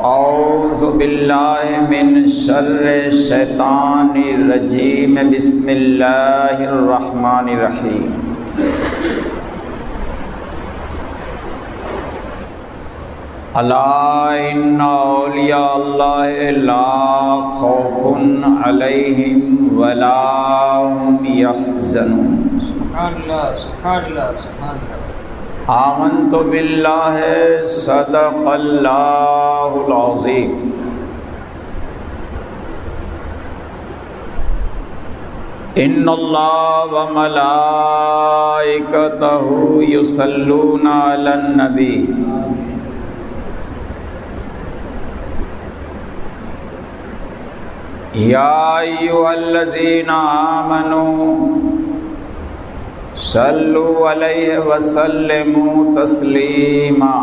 اعوذ باللہ من شر الشیطان الرجیم بسم اللہ الرحمن الرحیم الا ان اولیاء اللہ لا خوف علیہم ولا هم یحزنون۔ سبحان اللہ سبحان اللہ سبحان اللہ۔ آمنت باللہ صدق اللہ العظیم۔ ان اللہ وملائکتہ یصلون علی النبی یا ایھا الذین آمنوا صلوا علیہ وسلموا تسلیما۔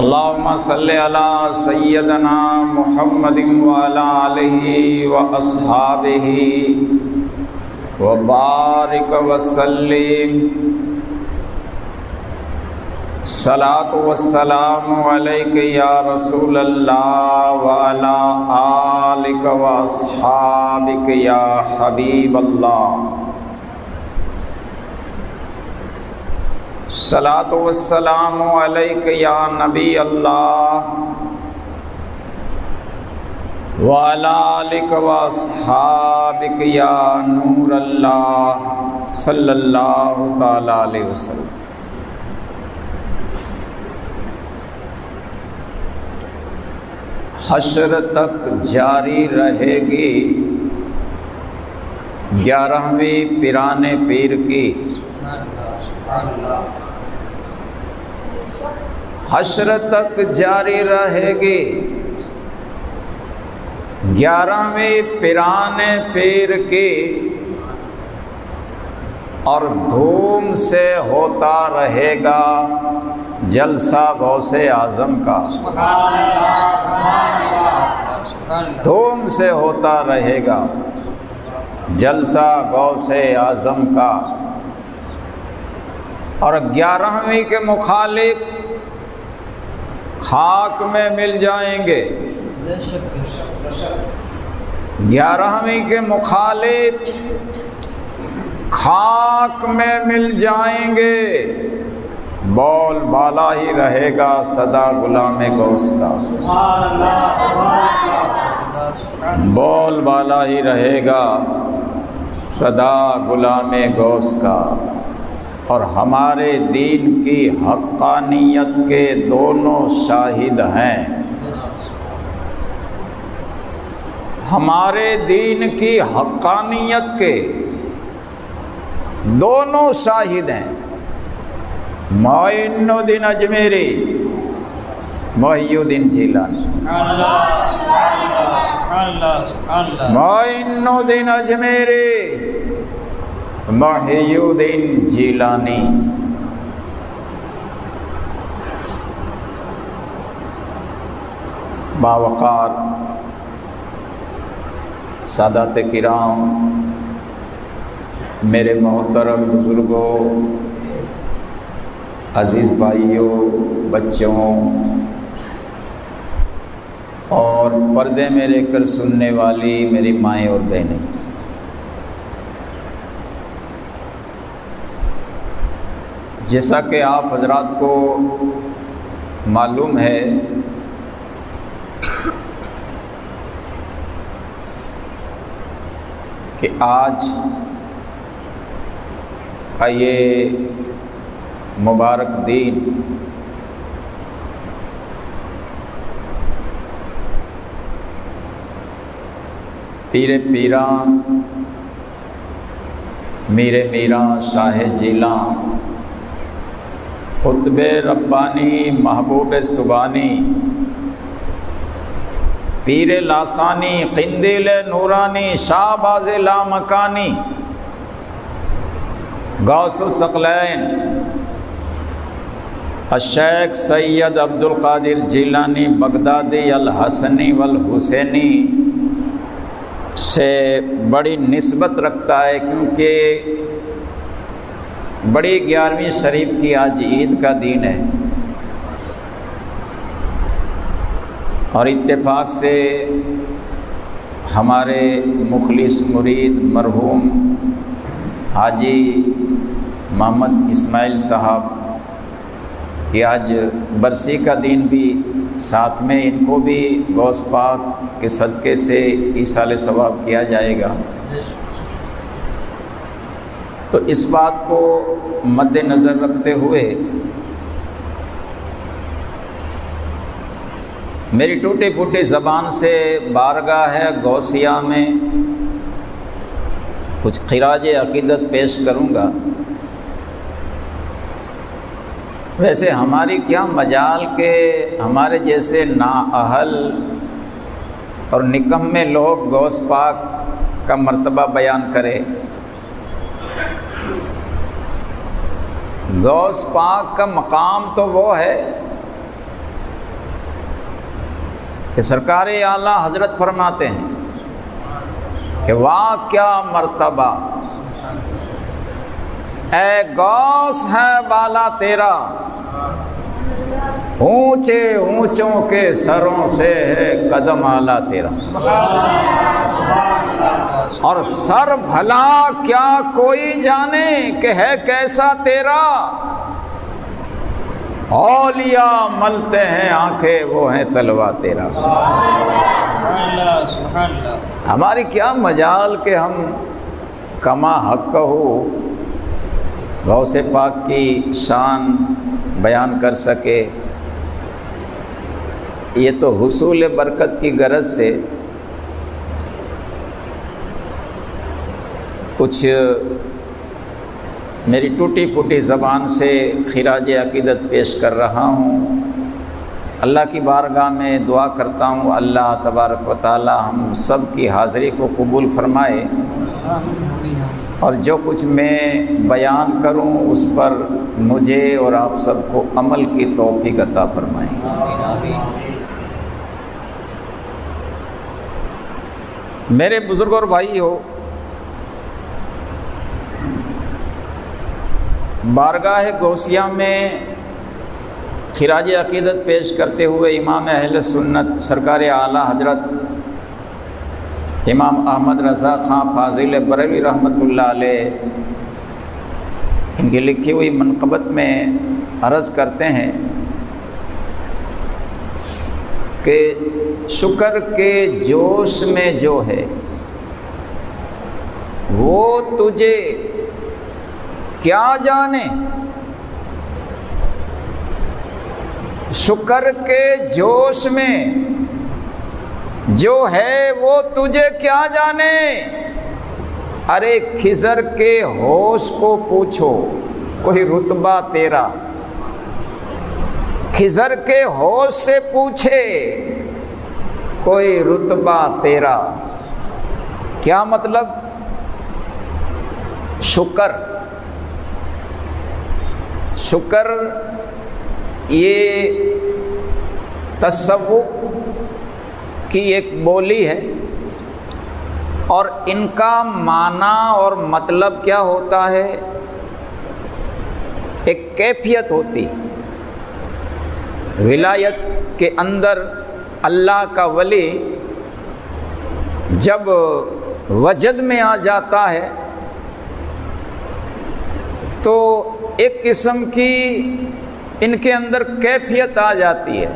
اللہم صل علی سیدنا محمد وعلی آلہ واصحابہ وبارک وسلم۔ صلاۃ والسلام علیک یا رسول اللہ وعلی آلک واصحابک یا حبیب اللہ۔ صلاۃ والسلام علیک یا نبی اللہ وعلی آلک واصحابک یا نور اللہ صلی اللہ تعالی علیہ وسلم۔ حشر تک جاری رہے گی 11ویں پیران پیر کی۔ حشر تک جاری رہے گی 11ویں پیران پیر کی، اور دھوم سے ہوتا رہے گا جلسہ غوث اعظم کا۔ دھوم سے ہوتا رہے گا جلسہ غوث اعظم کا، اور 11ویں کے مخالف خاک میں مل جائیں گے۔ 11ویں کے مخالف خاک میں مل جائیں گے، بول بالا ہی رہے گا صدا غلام غوث کا۔ بول بالا ہی رہے گا صدا غلام غوث کا۔ اور ہمارے دین کی حقانیت کے دونوں شاہد ہیں۔ ہمارے دین کی حقانیت کے دونوں شاہد ہیں، معین الدین اجمیری، محی الدین جیلانی۔ معین الدین اجمیری، محی الدین جیلانی۔ باوقار سادات کرام، میرے محترم بزرگوں، عزیز بھائیوں، بچوں، اور پردے میں رہ کر سننے والی میری مائیں اور بہنیں، جیسا کہ آپ حضرات کو معلوم ہے کہ آج کا یہ مبارک دن پیر پیران میرے میراں شاہ جیلاں قطب ربانی محبوب سبانی پیر لاسانی قندیل نورانی شاہ باز لامکانی غوث الثقلین الشیخ سید عبد القادر جیلانی بغدادی الحسنی والحسینی سے بڑی نسبت رکھتا ہے، کیونکہ بڑی 11ویں شریف کی آج عید کا دن ہے، اور اتفاق سے ہمارے مخلص مرید مرحوم حاجی محمد اسماعیل صاحب کہ آج برسی کا دن بھی ساتھ میں ان کو بھی غوث پاک کے صدقے سے ایصال ثواب کیا جائے گا، تو اس بات کو مد نظر رکھتے ہوئے میری ٹوٹی پھوٹی زبان سے بارگاہ غوثیہ میں کچھ خراج عقیدت پیش کروں گا۔ ویسے ہماری کیا مجال کہ ہمارے جیسے نااہل اور نکمے لوگ غوث پاک کا مرتبہ بیان کرے۔ غوث پاک کا مقام تو وہ ہے کہ سرکار اعلیٰ حضرت فرماتے ہیں کہ واہ کیا مرتبہ اے غوث ہے بالا تیرا، اونچے اونچوں کے سروں سے ہے قدم اعلیٰ تیرا، اور سر بھلا کیا کوئی جانے کہ ہے کیسا تیرا، اولیاء ملتے ہیں آنکھیں وہ ہیں طلوہ تیرا۔ ہماری کیا مجال کہ ہم کما حق ہو غوث پاک کی شان بیان کر سکے۔ یہ تو حصول برکت کی غرض سے کچھ میری ٹوٹی پھوٹی زبان سے خراج عقیدت پیش کر رہا ہوں۔ اللہ کی بارگاہ میں دعا کرتا ہوں اللہ تبارک و تعالی ہم سب کی حاضری کو قبول فرمائے، اور جو کچھ میں بیان کروں اس پر مجھے اور آپ سب کو عمل کی توفیق عطا فرمائے۔ میرے بزرگ اور بھائی ہو، بارگاہ غوثیہ میں خراج عقیدت پیش کرتے ہوئے امام اہل سنت سرکار اعلیٰ حضرت امام احمد رضا خان فاضل بریلوی رحمۃ اللہ علیہ ان کی لکھی ہوئی منقبت میں عرض کرتے ہیں کہ شکر کے جوش میں جو ہے وہ تجھے کیا جانے، شکر کے جوش میں جو ہے وہ تجھے کیا جانے، ارے خضر کے ہوش کو پوچھو کوئی رتبہ تیرا، خضر کے ہوش سے پوچھے کوئی رتبہ تیرا۔ کیا مطلب؟ شکر یہ تصوف کی ایک بولی ہے، اور ان کا معنی اور مطلب کیا ہوتا ہے؟ ایک کیفیت ہوتی، ولایت کے اندر اللہ کا ولی جب وجد میں آ جاتا ہے تو ایک قسم کی ان کے اندر کیفیت آ جاتی ہے،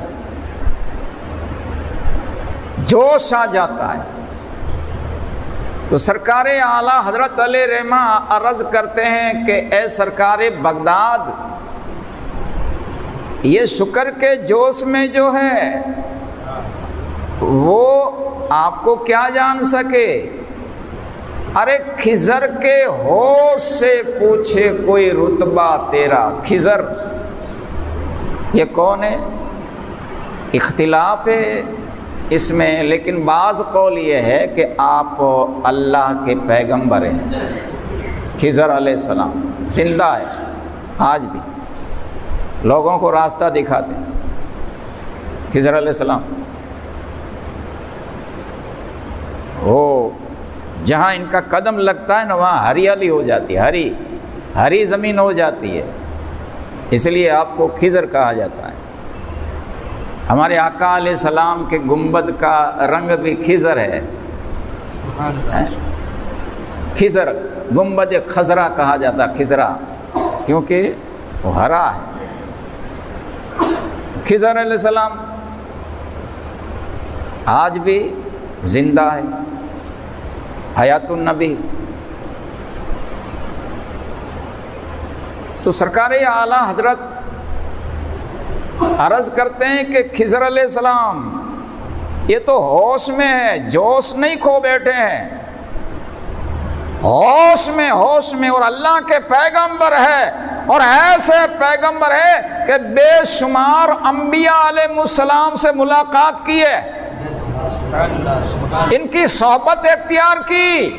جوش آ جاتا ہے۔ تو سرکار اعلیٰ حضرت علیہ رحمہ عرض کرتے ہیں کہ اے سرکار بغداد، یہ شکر کے جوش میں جو ہے وہ آپ کو کیا جان سکے، ارے خضر کے ہوش سے پوچھے کوئی رتبہ تیرا. خضر یہ کون ہے؟ اختلاف ہے اس میں، لیکن بعض قول یہ ہے کہ آپ اللہ کے پیغمبر ہیں. خضر علیہ السلام زندہ ہے، آج بھی لوگوں کو راستہ دکھاتے ہیں. خضر علیہ السلام وہ جہاں ان کا قدم لگتا ہے نا وہاں ہریالی ہو جاتی ہے، ہری زمین ہو جاتی ہے، اس لیے آپ کو خضر کہا جاتا ہے. ہمارے آقا علیہ السلام کے گنبد کا رنگ بھی خضر ہے. خضر گنبد خضرا کہا جاتا، خضرا کیونکہ وہ ہرا ہے. خضر علیہ السلام آج بھی زندہ ہے، حیات النبی. تو سرکار اعلیٰ حضرت عرض کرتے ہیں کہ خضر علیہ السلام یہ تو ہوش میں ہے، جوش نہیں کھو بیٹھے ہیں، ہوش میں اور اللہ کے پیغمبر ہے، اور ایسے پیغمبر ہے کہ بے شمار انبیاء علیہ السلام سے ملاقات کی ہے، ان کی صحبت اختیار کی.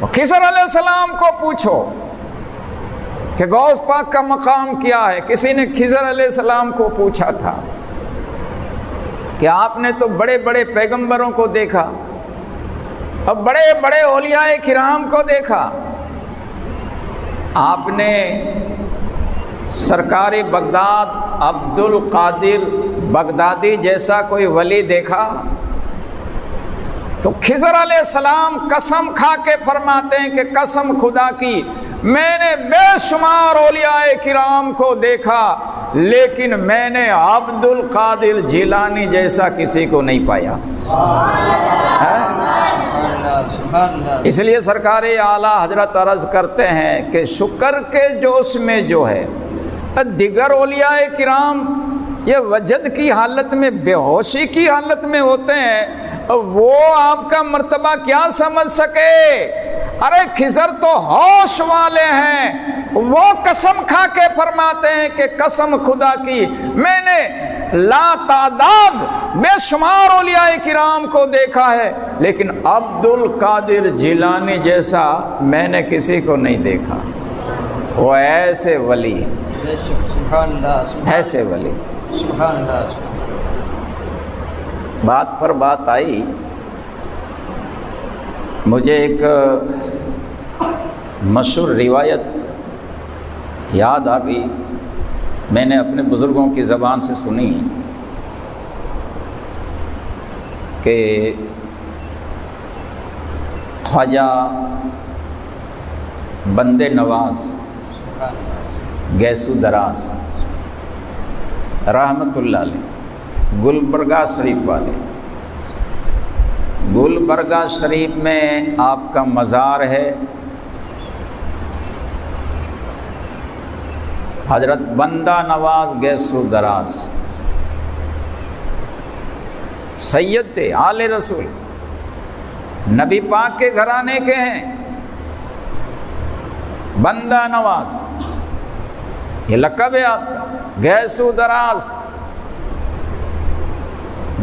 تو خضر علیہ السلام کو پوچھو کہ غوث پاک کا مقام کیا ہے. کسی نے خضر علیہ السلام کو پوچھا تھا کہ آپ نے تو بڑے بڑے پیغمبروں کو دیکھا اور بڑے بڑے اولیاء کرام کو دیکھا، آپ نے سرکار بغداد عبد القادر بغدادی جیسا کوئی ولی دیکھا؟ تو خضر علیہ السلام قسم کھا کے فرماتے ہیں کہ قسم خدا کی میں نے بے شمار اولیاء کرام کو دیکھا، لیکن میں نے عبد القادر جیلانی جیسا کسی کو نہیں پایا. اس لیے سرکار اعلیٰ حضرت عرض کرتے ہیں کہ شکر کے جوش میں جو ہے دیگر اولیاء کرام یہ وجد کی حالت میں، بے ہوشی کی حالت میں ہوتے ہیں، وہ آپ کا مرتبہ کیا سمجھ سکے؟ ارے خضر تو ہوش والے ہیں، وہ قسم کھا کے فرماتے ہیں کہ قسم خدا کی میں نے لا تعداد بے شمار اولیاء کرام کو دیکھا ہے، لیکن عبد القادر جیلانی جیسا میں نے کسی کو نہیں دیکھا. وہ ایسے ولی ہیں، ایسے ولی. بات پر بات آئی، مجھے ایک مشہور روایت یاد آ گئی، میں نے اپنے بزرگوں کی زبان سے سنی کہ خواجہ بندے نواز گیسو دراز رحمت اللہ علیہ گلبرگہ شریف والے، گلبرگہ شریف میں آپ کا مزار ہے. حضرت بندہ نواز گیسو دراز سید تھے، آل رسول، نبی پاک کے گھرانے کے ہیں. بندہ نواز یہ لقب ہے آپ کا. گیسو دراز،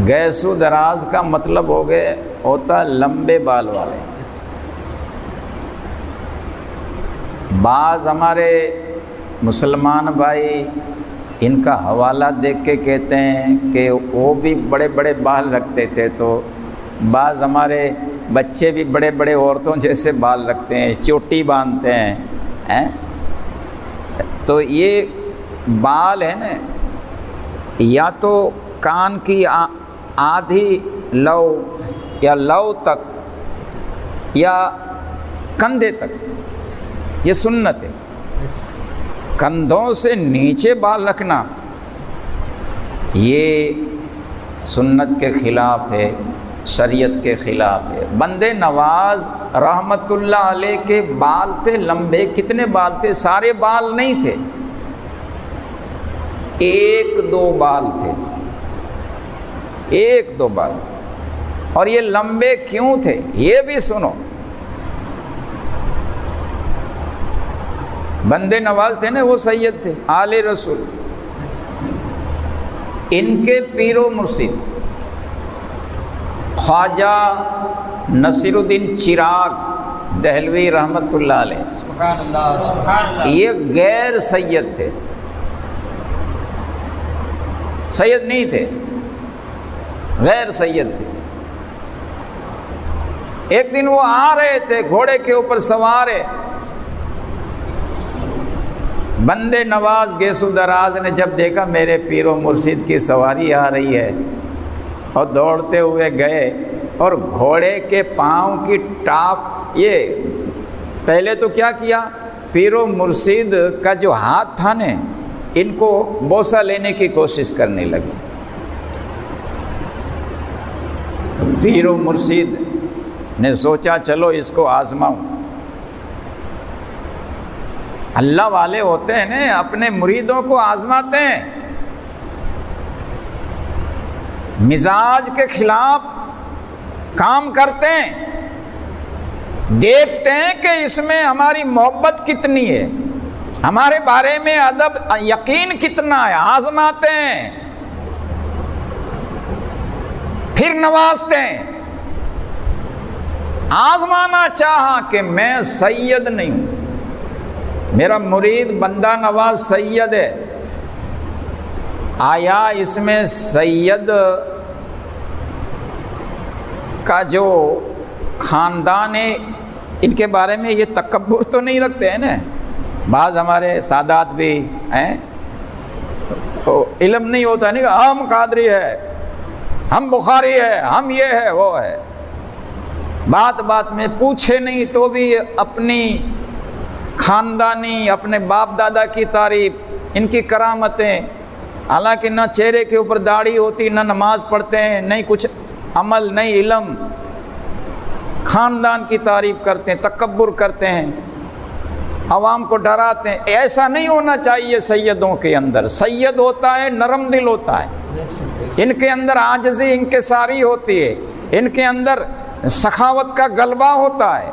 گیسو دراز کا مطلب ہوتا لمبے بال والے. بعض ہمارے مسلمان بھائی ان کا حوالہ دیکھ کے کہتے ہیں کہ وہ بھی بڑے بڑے بال رکھتے تھے، تو بعض ہمارے بچے بھی بڑے بڑے عورتوں جیسے بال رکھتے ہیں، چوٹی باندھتے ہیں. تو یہ بال ہے نا، یا تو کان کی آدھی لو یا لو تک یا کندھے تک، یہ سنت ہے. کندھوں سے نیچے بال رکھنا یہ سنت کے خلاف ہے، شریعت کے خلاف ہے. بندے نواز رحمت اللہ علیہ کے بال تھے لمبے. کتنے بال تھے؟ سارے بال نہیں تھے، ایک دو بال تھے، ایک دو بال. اور یہ لمبے کیوں تھے یہ بھی سنو. بندے نواز تھے نا، وہ سید تھے آل رسول. ان کے پیر و مرشد خواجہ نصیر الدین چراغ دہلوی رحمت اللہ علیہ، سبحان اللہ سبحان اللہ. یہ غیر سید تھے، سید نہیں تھے، غیر سید تھے. ایک دن وہ آ رہے تھے گھوڑے کے اوپر سوار ہے. بندے نواز گیسو دراز نے جب دیکھا میرے پیر و مرشد کی سواری آ رہی ہے، اور دوڑتے ہوئے گئے اور گھوڑے کے پاؤں کی ٹاپ، یہ پہلے تو کیا کیا، پیر و مرشد کا جو ہاتھ تھا نا ان کو بوسہ لینے کی کوشش کرنے لگے. پیر و مرشد نے سوچا چلو اس کو آزماؤں. اللہ والے ہوتے ہیں نا، اپنے مریدوں کو آزماتے ہیں، مزاج کے خلاف کام کرتے ہیں، دیکھتے ہیں کہ اس میں ہماری محبت کتنی ہے، ہمارے بارے میں ادب یقین کتنا ہے، آزماتے ہیں پھر نوازتے ہیں. آزمانا چاہا کہ میں سید نہیں ہوں، میرا مرید بندہ نواز سید ہے. آیا اس میں سید کا جو خاندان ہے ان کے بارے میں یہ تکبر تو نہیں رکھتے ہیں نا؟ بعض ہمارے سادات بھی ہیں، تو علم نہیں ہوتا ہے نہیں کہ ہم قادری ہے، ہم بخاری ہے، ہم یہ ہے وہ ہے. بات بات میں پوچھے نہیں تو بھی اپنی خاندانی، اپنے باپ دادا کی تعریف، ان کی کرامتیں، حالانکہ نہ چہرے کے اوپر داڑھی ہوتی، نہ نماز پڑھتے ہیں، نہیں کچھ عمل، نہیں علم، خاندان کی تعریف کرتے ہیں، تکبر کرتے ہیں، عوام کو ڈراتے ہیں. ایسا نہیں ہونا چاہیے. سیدوں کے اندر سید ہوتا ہے نرم دل ہوتا ہے، ان کے اندر عاجزی انکساری ہوتی ہے، ان کے اندر سخاوت کا غلبہ ہوتا ہے،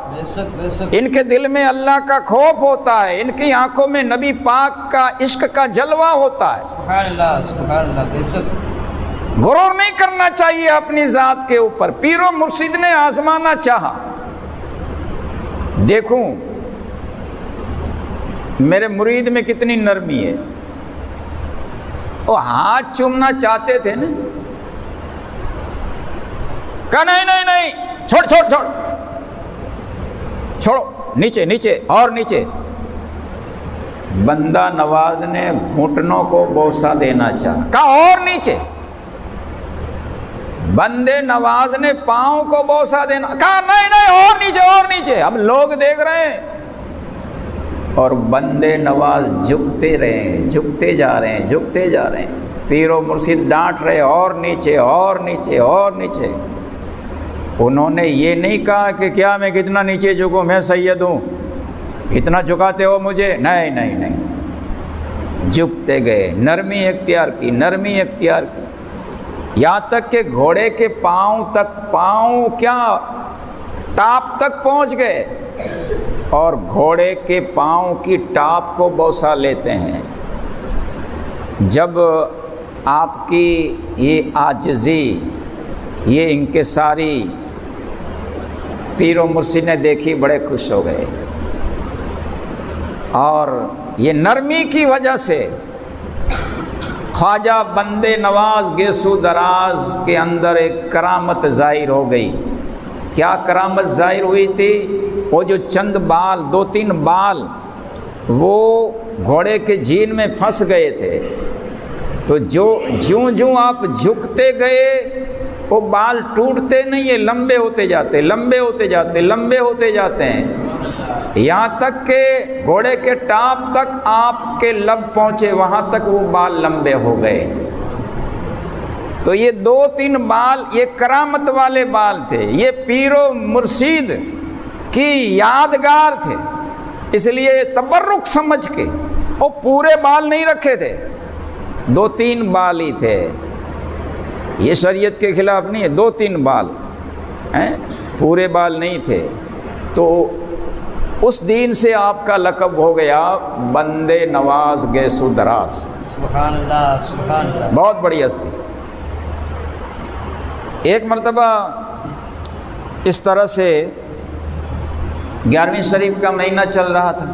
ان کے دل میں اللہ کا خوف ہوتا ہے، ان کی آنکھوں میں نبی پاک کا عشق کا جلوہ ہوتا ہے. سبحان اللہ سبحان اللہ. بے شک غرور نہیں کرنا چاہیے اپنی ذات کے اوپر. پیر و مرشد نے آزمانا چاہا. دیکھوں میرے مرید میں کتنی نرمی ہے. وہ ہاتھ چومنا چاہتے تھے نا، کہا نہیں نہیں نہیں، چھوڑ چھوڑ چھوڑ چھوڑو، نیچے نیچے اور نیچے. بندہ نواز نے گھٹنوں کو بوسہ دینا چاہا، کہا اور نیچے. بندے نواز نے پاؤں کو بوسہ دینا، کہا نہیں نہیں اور نیچے اور نیچے. اب لوگ دیکھ رہے ہیں اور بندے نواز جھکتے رہے ہیں، جھکتے جا رہے ہیں، جھکتے جا رہے ہیں. پیر و مرشد ڈانٹ رہے اور نیچے اور نیچے اور نیچے. انہوں نے یہ نہیں کہا کہ کیا میں کتنا نیچے جھکوں، میں سید ہوں، اتنا جھکاتے ہو مجھے. نہیں نہیں نہیں، جھکتے گئے، نرمی اختیار کی، نرمی اختیار کی، یہاں تک کہ گھوڑے کے پاؤں تک، پاؤں کیا ٹاپ تک پہنچ گئے اور گھوڑے کے پاؤں کی ٹاپ کو بوسہ لیتے ہیں. جب آپ کی یہ عاجزی، یہ انکساری پیر و مرشد نے دیکھی، بڑے خوش ہو گئے. اور یہ نرمی کی وجہ سے خواجہ بندے نواز گیسو دراز کے اندر ایک کرامت ظاہر ہو گئی. کیا کرامت ظاہر ہوئی تھی؟ وہ جو چند بال، 2-3 بال وہ گھوڑے کے جین میں پھنس گئے تھے، تو جوں جوں آپ جھکتے گئے وہ بال ٹوٹتے نہیں ہیں، لمبے ہوتے جاتے، لمبے ہوتے جاتے، لمبے ہوتے جاتے ہیں، یہاں تک کہ گھوڑے کے ٹاپ تک آپ کے لب پہنچے، وہاں تک وہ بال لمبے ہو گئے. تو یہ 2-3 بال یہ کرامت والے بال تھے، یہ پیر و مرشد کی یادگار تھے. اس لیے تبرک سمجھ کے وہ پورے بال نہیں رکھے تھے، 2-3 بال ہی تھے. یہ شریعت کے خلاف نہیں ہے، 2-3 بال. ہیں، پورے بال نہیں تھے، تو اس دین سے آپ کا لقب ہو گیا بندے نواز گیسو دراز۔ سبحان اللہ سبحان اللہ۔ بہت بڑی ہستی۔ ایک مرتبہ اس طرح سے 11ویں شریف کا مہینہ چل رہا تھا،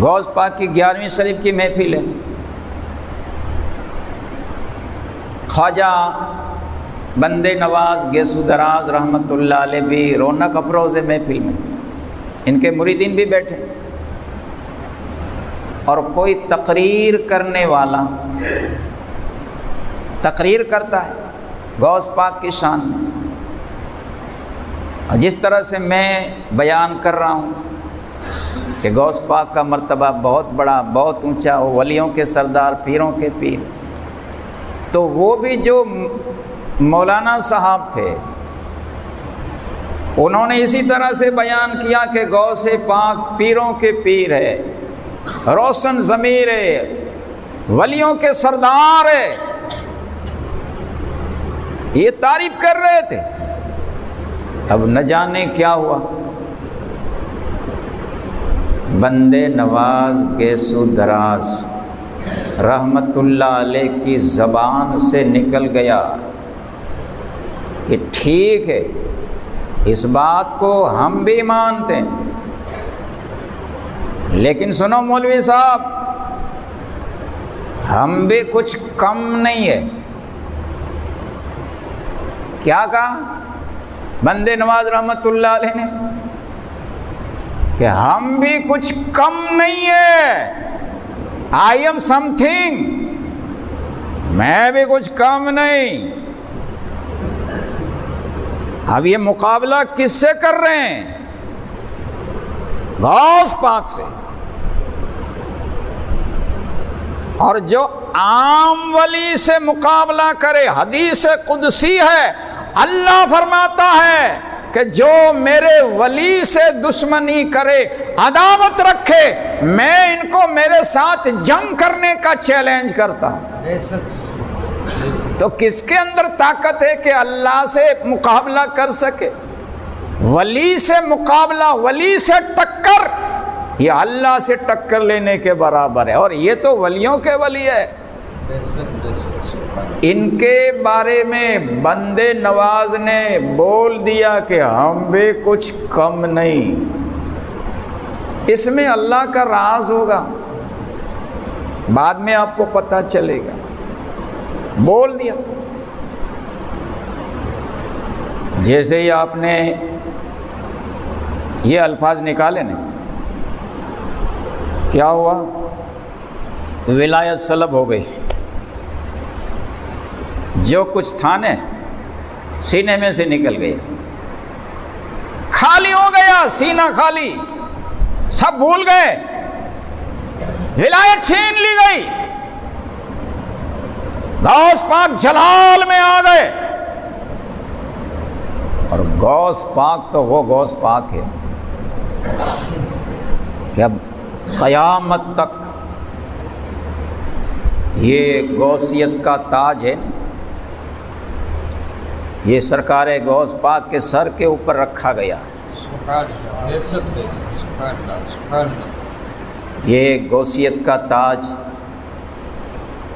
غوث پاک کی 11ویں شریف کی محفل ہے، خواجہ بندے نواز گیسو دراز رحمۃ اللہ علیہ بھی رونق افروز محفل میں، ان کے مریدین بھی بیٹھے، اور کوئی تقریر کرنے والا تقریر کرتا ہے غوث پاک کی شان میں، اور جس طرح سے میں بیان کر رہا ہوں کہ غوث پاک کا مرتبہ بہت بڑا، بہت اونچا، وہ ولیوں کے سردار، پیروں کے پیر، تو وہ بھی جو مولانا صاحب تھے انہوں نے اسی طرح سے بیان کیا کہ غوث پاک پیروں کے پیر ہے، روشن ضمیر ہے، ولیوں کے سردار ہے، یہ تعریف کر رہے تھے۔ اب نہ جانے کیا ہوا، بندے نواز گیسو دراز رحمت اللہ علیہ کی زبان سے نکل گیا کہ ٹھیک ہے، اس بات کو ہم بھی مانتے ہیں، لیکن سنو مولوی صاحب، ہم بھی کچھ کم نہیں ہے۔ کیا کہا بندے نواز رحمت اللہ علیہ نے؟ کہ ہم بھی کچھ کم نہیں ہے، آئی ایم سم تھنگ، میں بھی کچھ کم نہیں۔ اب یہ مقابلہ کس سے کر رہے ہیں؟ غوث پاک سے۔ اور جو عام ولی سے مقابلہ کرے، حدیث قدسی ہے، اللہ فرماتا ہے کہ جو میرے ولی سے دشمنی کرے، عداوت رکھے، میں ان کو میرے ساتھ جنگ کرنے کا چیلنج کرتا ہوں۔ تو کس کے اندر طاقت ہے کہ اللہ سے مقابلہ کر سکے؟ ولی سے مقابلہ، ولی سے ٹکر، یہ اللہ سے ٹکر لینے کے برابر ہے، اور یہ تو ولیوں کے ولی ہے۔ ان کے بارے میں بندے نواز نے بول دیا کہ ہم بھی کچھ کم نہیں۔ اس میں اللہ کا راز ہوگا، بعد میں آپ کو پتہ چلے گا۔ بول دیا، جیسے ہی آپ نے یہ الفاظ نکالے نا، کیا ہوا؟ ولایت سلب ہو گئی، جو کچھ تھا نا سینے میں سے نکل گیا، خالی ہو گیا سینہ، خالی، سب بھول گئے، ولایت چھین لی گئی، غوث پاک جلال میں آ گئے۔ اور غوث پاک تو وہ غوث پاک ہے کہ اب قیامت تک یہ غوثیت کا تاج ہے نا، یہ سرکار غوث پاک کے سر کے اوپر رکھا گیا۔ یہ غوثیت کا تاج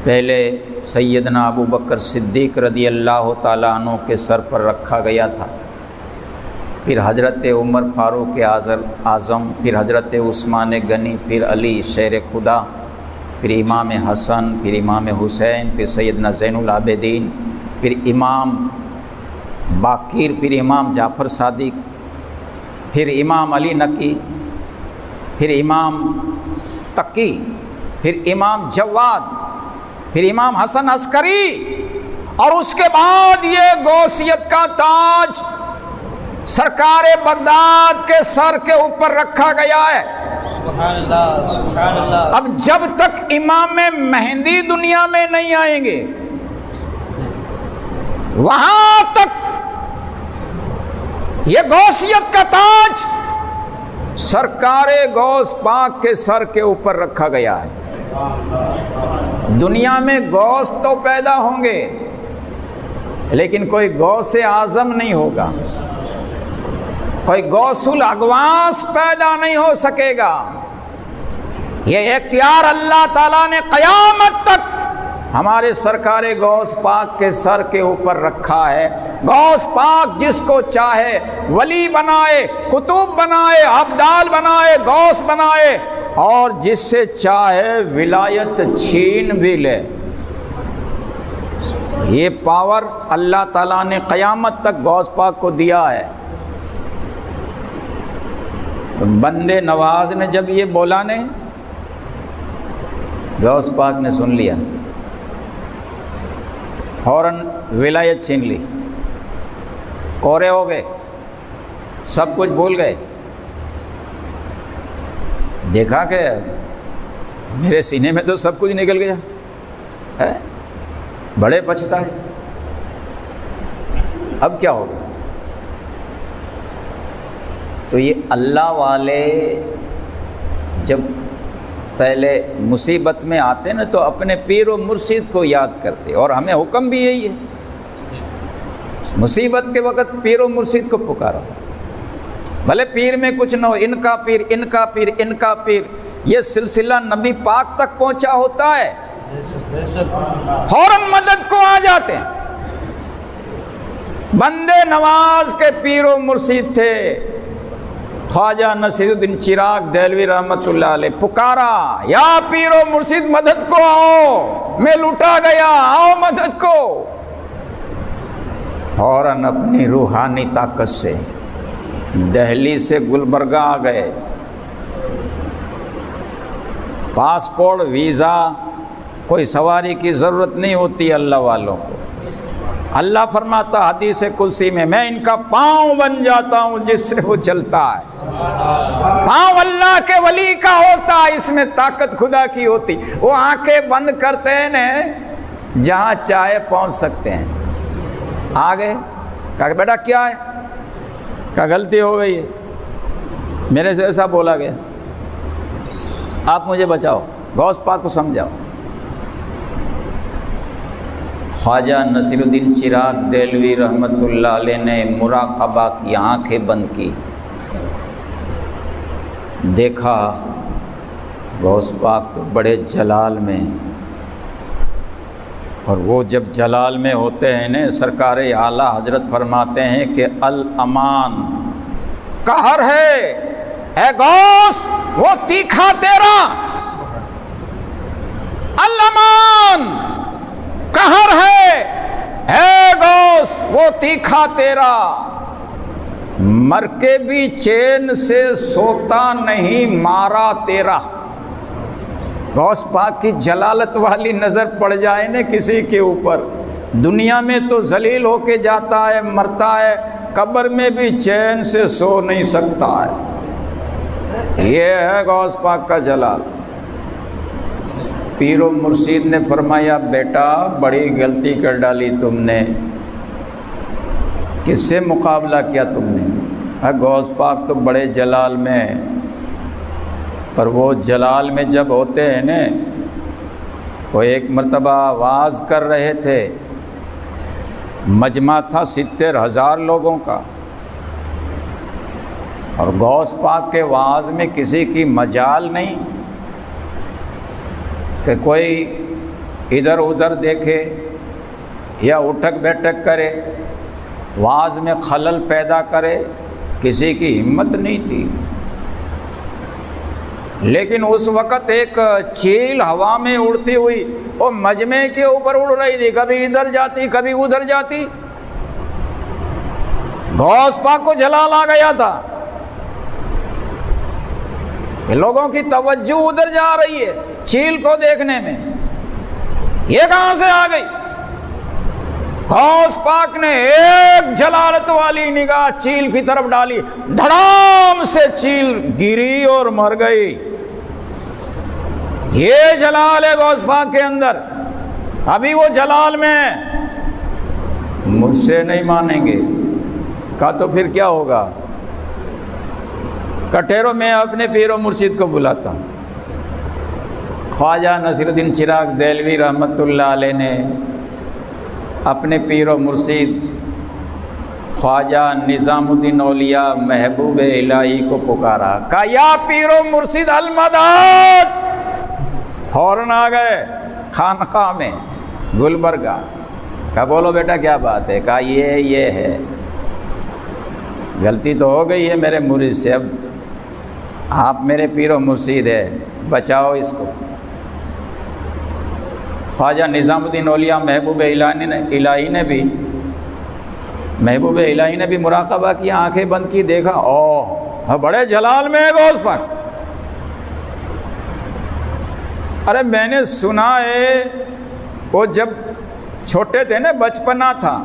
پہلے سیدنا ابو بکر صدیق رضی اللہ تعالیٰ عنہ کے سر پر رکھا گیا تھا، پھر حضرت عمر فاروق اعظم، پھر حضرت عثمان غنی، پھر علی شیر خدا، پھر امام حسن، پھر امام حسین، پھر سیدنا زین العابدین، پھر امام باقر، پھر امام جعفر صادق، پھر امام علی نقی، پھر امام تقی، پھر امام جواد، پھر امام حسن عسکری، اور اس کے بعد یہ غوثیت کا تاج سرکار بغداد کے سر کے اوپر رکھا گیا ہے۔ سبحان اللہ سبحان اللہ۔ اب جب تک امام مہدی دنیا میں نہیں آئیں گے، وہاں تک یہ غوثیت کا تاج سرکار غوث پاک کے سر کے اوپر رکھا گیا ہے۔ دنیا میں غوث تو پیدا ہوں گے، لیکن کوئی غوث اعظم نہیں ہوگا، کوئی غوث الاغواث پیدا نہیں ہو سکے گا۔ یہ اختیار اللہ تعالیٰ نے قیامت تک ہمارے سرکار غوث پاک کے سر کے اوپر رکھا ہے۔ غوث پاک جس کو چاہے ولی بنائے، قطب بنائے، ابدال بنائے، غوث بنائے، اور جس سے چاہے ولایت چھین بھی لے۔ یہ پاور اللہ تعالیٰ نے قیامت تک غوث پاک کو دیا ہے۔ بندے نواز نے جب یہ بولا نے، غوث پاک نے سن لیا، فوراً ولایت چھین لی، کورے ہو گئے، سب کچھ بھول گئے۔ دیکھا کہ میرے سینے میں تو سب کچھ نکل گیا ہے، بڑے پچھتائے، اب کیا ہوگا؟ تو یہ اللہ والے جب پہلے مصیبت میں آتے نا تو اپنے پیر و مرشد کو یاد کرتے، اور ہمیں حکم بھی یہی ہے، مصیبت کے وقت پیر و مرشد کو پکارو، بھلے پیر میں کچھ نہ ہو، ان کا پیر، ان کا پیر، ان کا پیر، یہ سلسلہ نبی پاک تک پہنچا ہوتا ہے، فوراً مدد کو آ جاتے ہیں۔ بندے نواز کے پیر و مرشد تھے خواجہ نصیر الدین چراغ دہلوی رحمۃ اللہ علیہ، پکارا یا پیر و مرشد مدد کو آؤ، میں لوٹا گیا، آؤ مدد کو۔ فوراً اپنی روحانی طاقت سے دہلی سے گلبرگہ آ گئے، پاسپورٹ، ویزا، کوئی سواری کی ضرورت نہیں ہوتی اللہ والوں کو۔ اللہ فرماتا حدیث قدسی میں ان کا پاؤں بن جاتا ہوں جس سے وہ چلتا ہے۔ پاؤں اللہ کے ولی کا ہوتا، اس میں طاقت خدا کی ہوتی۔ وہ آنکھیں بند کرتے ہیں، جہاں چاہے پہنچ سکتے ہیں۔ آگے کہا کہ بیٹا کیا ہے؟ کہا غلطی ہو گئی ہے، میرے سے ایسا بولا گیا، آپ مجھے بچاؤ، غوث پاک کو سمجھاؤ۔ خواجہ نصیر الدین چراغ دہلوی رحمۃ اللہ علیہ نے مراقبہ کی، آنکھیں بند کی، دیکھا غوث پاک تو بڑے جلال میں، اور وہ جب جلال میں ہوتے ہیں نا، سرکار اعلیٰ حضرت فرماتے ہیں کہ الامان قہر ہے، اے غوث وہ تیکھا تیرا، الامان قہر ہے، اے غوث وہ تیکھا تیرا، مر کے بھی چین سے سوتا نہیں مارا تیرا۔ غوث پاک کی جلالت والی نظر پڑ جائے نا کسی کے اوپر، دنیا میں تو ذلیل ہو کے جاتا ہے، مرتا ہے، قبر میں بھی چین سے سو نہیں سکتا ہے۔ یہ ہے غوث پاک کا جلال۔ پیر و مرشد نے فرمایا بیٹا بڑی غلطی کر ڈالی تم نے، کس سے مقابلہ کیا تم نے؟ غوث پاک تو بڑے جلال میں، پر وہ جلال میں جب ہوتے ہیں نا، وہ ایک مرتبہ واعظ کر رہے تھے، مجمع تھا 70,000 لوگوں کا، اور غوث پاک کے واعظ میں کسی کی مجال نہیں کہ کوئی ادھر ادھر دیکھے یا اٹھک بیٹھک کرے، واعظ میں خلل پیدا کرے، کسی کی ہمت نہیں تھی۔ لیکن اس وقت ایک چیل ہوا میں اڑتی ہوئی وہ مجمع کے اوپر اڑ رہی تھی، کبھی ادھر جاتی کبھی ادھر جاتی۔ غوث پاک کو جلال آ گیا تھا کہ لوگوں کی توجہ ادھر جا رہی ہے چیل کو دیکھنے میں، یہ کہاں سے آ گئی؟ غوث پاک نے ایک جلالت والی نگاہ چیل کی طرف ڈالی، دھڑام سے چیل گری اور مر گئی۔ یہ جلال ہے غوث پاک کے اندر، ابھی وہ جلال میں مجھ سے نہیں مانیں گے، کہا تو پھر کیا ہوگا؟ کٹھیروں میں اپنے پیر و مرشد کو بلاتا ہوں۔ خواجہ نصیر الدین چراغ دہلوی رحمۃ اللہ علیہ نے اپنے پیر و مرشد خواجہ نظام الدین اولیاء محبوب الہی کو پکارا، کہا یا پیر و مرشد المدد، فوراً آ گئے خانقاہ میں گلبرگہ، کہا بولو بیٹا کیا بات ہے؟ کہا یہ ہے، غلطی تو ہو گئی ہے میرے مرید سے، اب آپ میرے پیر و مرشد ہے، بچاؤ اس کو۔ خواجہ نظام الدین اولیاء محبوب الہی نے بھی مراقبہ کیا، آنکھیں بند کی، دیکھا اوہ بڑے جلال میں ہے غوث پاک۔ ارے میں نے سنا ہے وہ جب چھوٹے تھے نا، بچپنا تھا،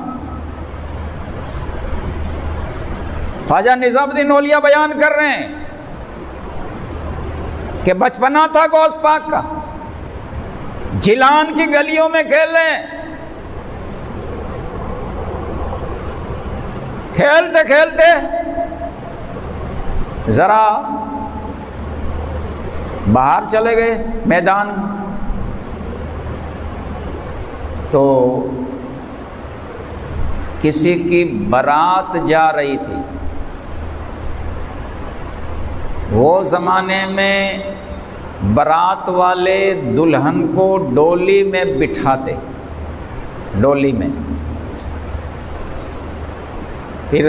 خواجہ نظام الدین اولیاء بیان کر رہے ہیں کہ بچپنا تھا غوث پاک کا، جیلان کی گلیوں میں کھیل رہے ہیں، کھیلتے کھیلتے ذرا باہر چلے گئے میدان میں، تو کسی کی بارات جا رہی تھی۔ وہ زمانے میں بارات والے دلہن کو ڈولی میں بٹھاتے، ڈولی میں، پھر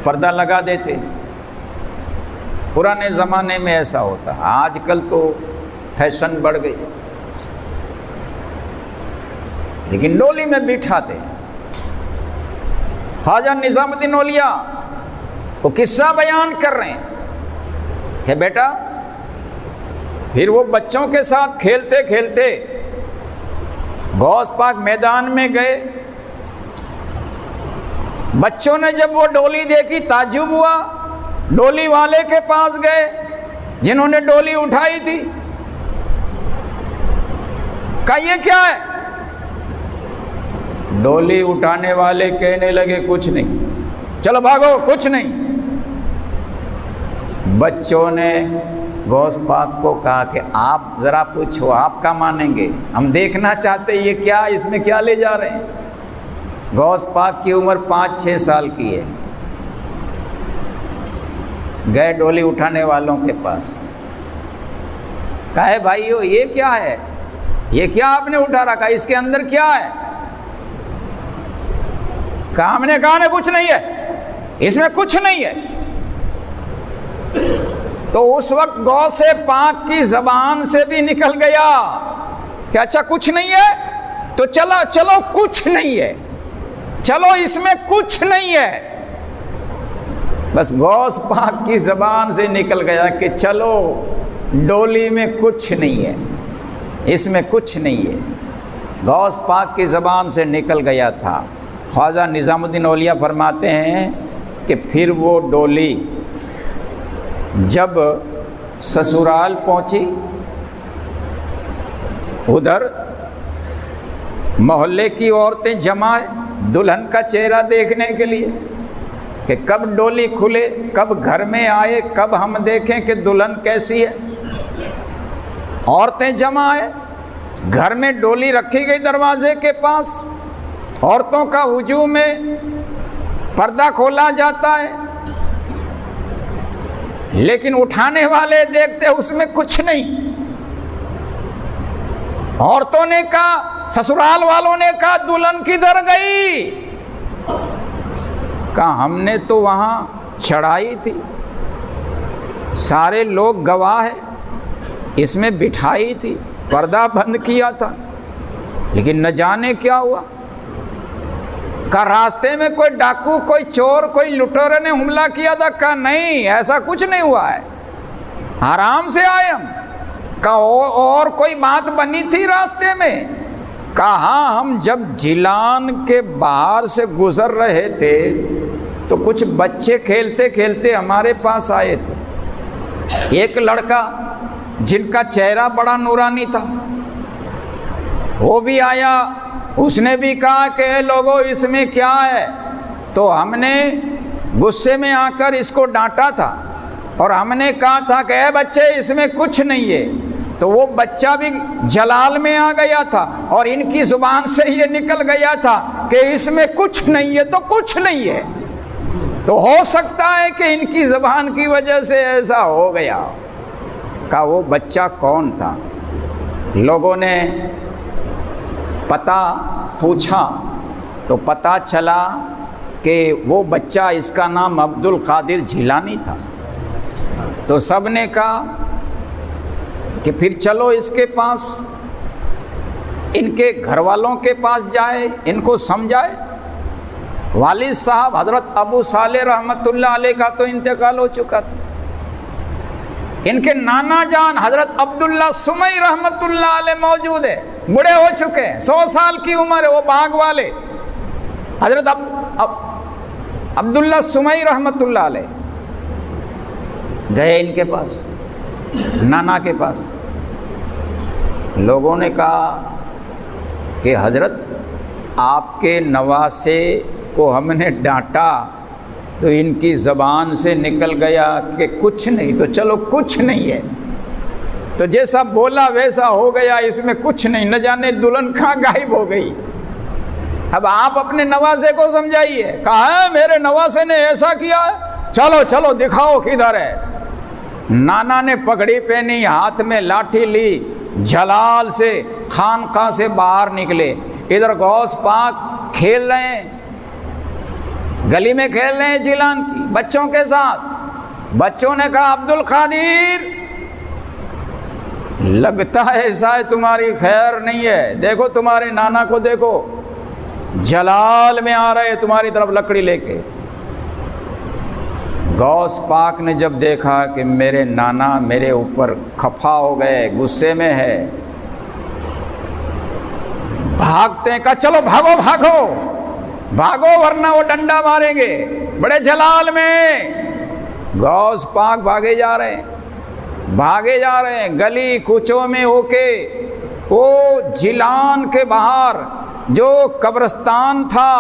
پردہ لگا دیتے۔ پرانے زمانے میں ایسا ہوتا، آج کل تو فیشن بڑھ گئی، لیکن ڈولی میں بٹھاتے۔ خواجہ نظام الدین اولیاء وہ قصہ بیان کر رہے ہیں کہ بیٹا، پھر وہ بچوں کے ساتھ کھیلتے کھیلتے غوث پاک میدان میں گئے۔ بچوں نے جب وہ ڈولی دیکھی تعجب ہوا، ڈولی والے کے پاس گئے جنہوں نے ڈولی اٹھائی تھی، کہا یہ کیا ہے؟ ڈولی اٹھانے والے کہنے لگے کچھ نہیں، چلو بھاگو، کچھ نہیں۔ بچوں نے غوث پاک کو کہا کہ آپ ذرا پوچھو، آپ کا مانیں گے، ہم دیکھنا چاہتے یہ کیا، اس میں کیا لے جا رہے ہیں۔ غوث پاک کی عمر 5-6 سال کی ہے، گئے ڈولی اٹھانے والوں کے پاس، کہا بھائیو یہ کیا ہے، یہ کیا آپ نے اٹھا رکھا، اس کے اندر کیا ہے؟ کہا ہم نے کہا کچھ نہیں ہے، اس میں کچھ نہیں ہے۔ تو اس وقت غوث پاک کی زبان سے بھی نکل گیا کہ اچھا کچھ نہیں ہے، تو چلو کچھ نہیں ہے، چلو اس میں کچھ نہیں ہے۔ بس غوث پاک کی زبان سے نکل گیا کہ چلو ڈولی میں کچھ نہیں ہے، اس میں کچھ نہیں ہے، غوث پاک کی زبان سے نکل گیا تھا۔ خواجہ نظام الدین اولیاء فرماتے ہیں کہ پھر وہ ڈولی جب سسرال پہنچی، ادھر محلے کی عورتیں جمع ہیں دلہن کا چہرہ دیکھنے کے لیے کہ کب ڈولی کھلے، کب گھر میں آئے، کب ہم دیکھیں کہ دلہن کیسی ہے۔ عورتیں جمع ہیں، گھر میں ڈولی رکھی گئی دروازے کے پاس، عورتوں کا ہجوم ہے، پردہ کھولا جاتا ہے، لیکن اٹھانے والے دیکھتے اس میں کچھ نہیں۔ عورتوں نے کہا، سسرال والوں نے کہا دلہن کدھر گئی؟ کہا ہم نے تو وہاں چڑھائی تھی، سارے لوگ گواہ ہیں، اس میں بٹھائی تھی، پردہ بند کیا تھا، لیکن نہ جانے کیا ہوا۔ کہا راستے میں کوئی ڈاکو، کوئی چور، کوئی لٹورے نے حملہ کیا تھا؟ کہا نہیں، ایسا کچھ نہیں ہوا ہے، آرام سے آئے ہم۔ کہا اور کوئی بات بنی تھی راستے میں؟ کہا ہاں، ہم جب جیلان کے باہر سے گزر رہے تھے تو کچھ بچے کھیلتے کھیلتے ہمارے پاس آئے تھے، ایک لڑکا جن کا چہرہ بڑا نورانی تھا وہ بھی آیا، اس نے بھی کہا کہ اے لوگو اس میں کیا ہے؟ تو ہم نے غصے میں آ کر اس کو ڈانٹا تھا اور ہم نے کہا تھا کہ اے بچے اس میں کچھ نہیں ہے، تو وہ بچہ بھی جلال میں آ گیا تھا اور ان کی زبان سے یہ نکل گیا تھا کہ اس میں کچھ نہیں ہے تو کچھ نہیں ہے. تو ہو سکتا ہے کہ ان کی زبان کی وجہ سے ایسا ہو گیا. کہ وہ بچہ کون تھا؟ لوگوں نے پتہ پوچھا تو پتہ چلا کہ وہ بچہ، اس کا نام عبد القادر جیلانی تھا. تو سب نے کہا کہ پھر چلو اس کے پاس، ان کے گھر والوں کے پاس جائے، ان کو سمجھائے. والد صاحب حضرت ابو صالح رحمۃ اللہ علیہ کا تو انتقال ہو چکا تھا. ان کے نانا جان حضرت عبداللہ سمی رحمۃ اللہ علیہ موجود ہے، بڑے ہو چکے ہیں، 100 سال کی عمر ہے. وہ باغ والے حضرت عبداللہ سمی رحمۃ اللہ علیہ گئے ان کے پاس، نانا کے پاس. لوگوں نے کہا کہ حضرت آپ کے نواسے کو ہم نے ڈانٹا تو ان کی زبان سے نکل گیا کہ کچھ نہیں. تو چلو کچھ نہیں ہے، تو جیسا بولا ویسا ہو گیا، اس میں کچھ نہیں. نہ جانے دلہن کہاں غائب ہو گئی. اب آپ اپنے نواسے کو سمجھائیے. کہا ہے میرے نواسے نے ایسا کیا ہے، چلو چلو دکھاؤ کدھر ہے. نانا نے پگڑی پہنی، ہاتھ میں لاٹھی لی، جلال سے خانقاہ سے باہر نکلے. ادھر غوث پاک کھیل رہے ہیں، گلی میں کھیل رہے ہیں جیلان کی بچوں کے ساتھ. بچوں نے کہا عبد القادر لگتا ہے ایسا ہے تمہاری خیر نہیں ہے، دیکھو تمہارے نانا کو دیکھو، جلال میں آ رہے تمہاری طرف لکڑی لے کے. غوث پاک نے جب دیکھا کہ میرے نانا میرے اوپر خفا ہو گئے، غصے میں ہے، بھاگتے ہیں. کہا چلو بھاگو بھاگو بھاگو ورنہ وہ ڈنڈا ماریں گے، بڑے جلال میں. غوث پاک بھاگے جا رہے ہیں گلی کوچوں میں ہو کے. وہ جیلان کے باہر جو قبرستان تھا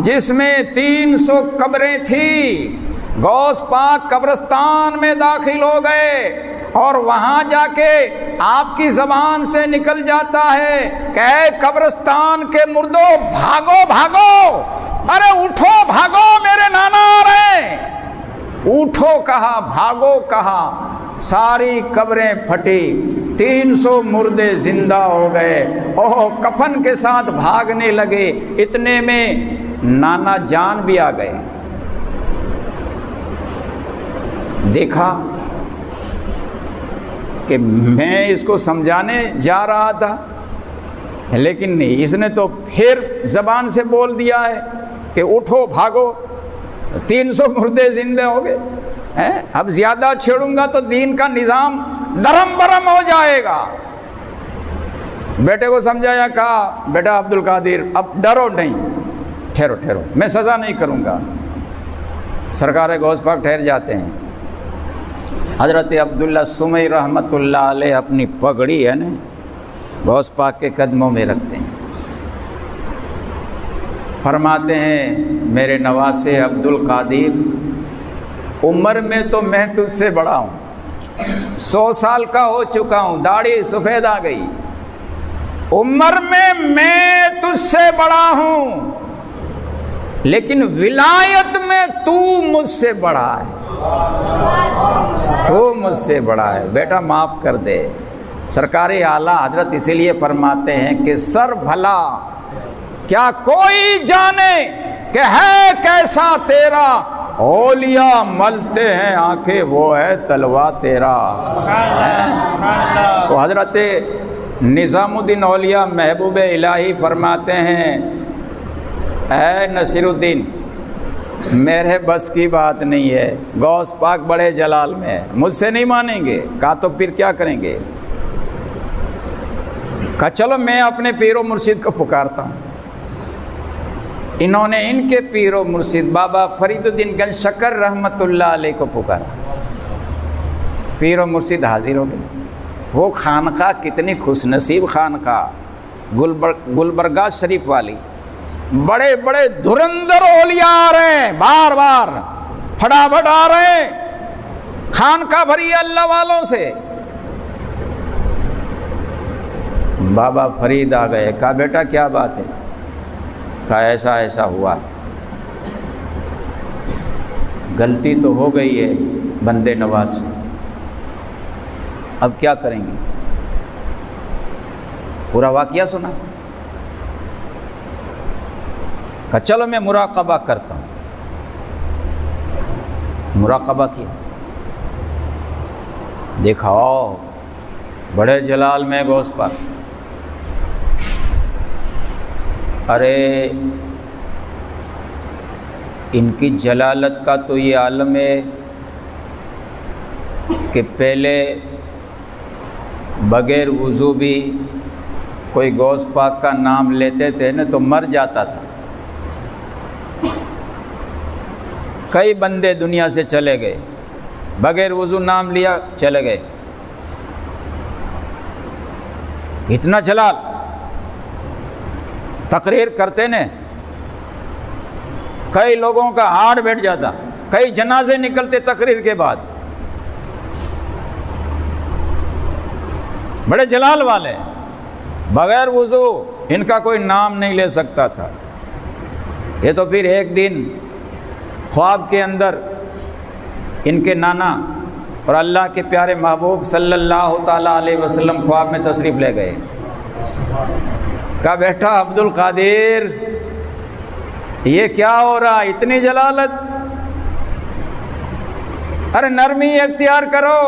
جس میں 300 قبریں تھیں، غوث پاک قبرستان میں داخل ہو گئے اور وہاں جا کے آپ کی زبان سے نکل جاتا ہے کہ اے قبرستان کے مردوں بھاگو بھاگو، ارے اٹھو بھاگو میرے نانا آ رہے ہیں. اٹھو کہا، بھاگو کہا، ساری قبریں پھٹی، 300 مردے زندہ ہو گئے. اوہ کفن کے ساتھ بھاگنے لگے. اتنے میں نانا جان بھی آ گئے. دیکھا کہ میں اس کو سمجھانے جا رہا تھا لیکن نہیں، اس نے تو پھر زبان سے بول دیا ہے کہ اٹھو بھاگو، 300 مردے زندہ ہو گئے. اب زیادہ چھیڑوں گا تو دین کا نظام درم برم ہو جائے گا. بیٹے کو سمجھایا، کہا بیٹا عبد القادر اب ڈرو نہیں، ٹھہرو میں سزا نہیں کروں گا. سرکار غوث پاک ٹھہر جاتے ہیں. حضرت عبداللہ سمی رحمۃ اللہ علیہ اپنی پگڑی ہے نا غوث پاک کے قدموں میں رکھتے ہیں. فرماتے ہیں میرے نواسے عبد القادر، عمر میں تو میں تجھ سے بڑا ہوں، 100 سال کا ہو چکا ہوں، داڑھی سفید آ گئی. عمر میں تجھ سے بڑا ہوں لیکن ولایت میں تو مجھ سے بڑا ہے، تو مجھ سے بڑا ہے. بیٹا معاف کر دے. سرکار اعلیٰ حضرت اسی لیے فرماتے ہیں کہ سر بھلا کیا کوئی جانے کہ ہے کیسا تیرا، اولیاء ملتے ہیں آنکھیں وہ ہے تلوا تیرا. تو حضرت نظام الدین اولیاء محبوب الہی فرماتے ہیں اے نصیر الدین میرے بس کی بات نہیں ہے، غوث پاک بڑے جلال میں ہے، مجھ سے نہیں مانیں گے. کہا تو پھر کیا کریں گے؟ کہا چلو میں اپنے پیر و مرشد کو پکارتا ہوں. انہوں نے ان کے پیر و مرشد بابا فرید الدین گنج شکر رحمۃ اللہ علیہ کو پکارا. پیر و مرشد حاضر ہو گئے. وہ خانقاہ کتنی خوش نصیب خانقاہ، گلبرگہ شریف والی. بڑے بڑے دھرندر اولیاء آ رہے ہیں، بار بار پھٹافٹ آ رہے ہیں، خانقاہ بھری اللہ والوں سے. بابا فرید آ گئے. کہا بیٹا کیا بات ہے؟ کہا ایسا ایسا ہوا ہے. غلطی تو ہو گئی ہے بندے نواز سے، اب کیا کریں گے؟ پورا واقعہ سنا. کہا چلو میں مراقبہ کرتا ہوں. مراقبہ کیا، دیکھا بڑے جلال میں غوث پاک. ارے ان کی جلالت کا تو یہ عالم ہے کہ پہلے بغیر وضو بھی کوئی غوث پاک کا نام لیتے تھے نا تو مر جاتا تھا. کئی بندے دنیا سے چلے گئے، بغیر وضو نام لیا چلے گئے. اتنا جلال تقریر کرتے نے، کئی لوگوں کا ہارٹ بیٹھ جاتا، کئی جنازے نکلتے تقریر کے بعد. بڑے جلال والے، بغیر وضو ان کا کوئی نام نہیں لے سکتا تھا. یہ تو پھر ایک دن خواب کے اندر ان کے نانا اور اللہ کے پیارے محبوب صلی اللہ تعالیٰ علیہ وسلم خواب میں تشریف لے گئے. کہا بیٹا عبد القادر یہ کیا ہو رہا، اتنی جلالت؟ ارے نرمی اختیار کرو.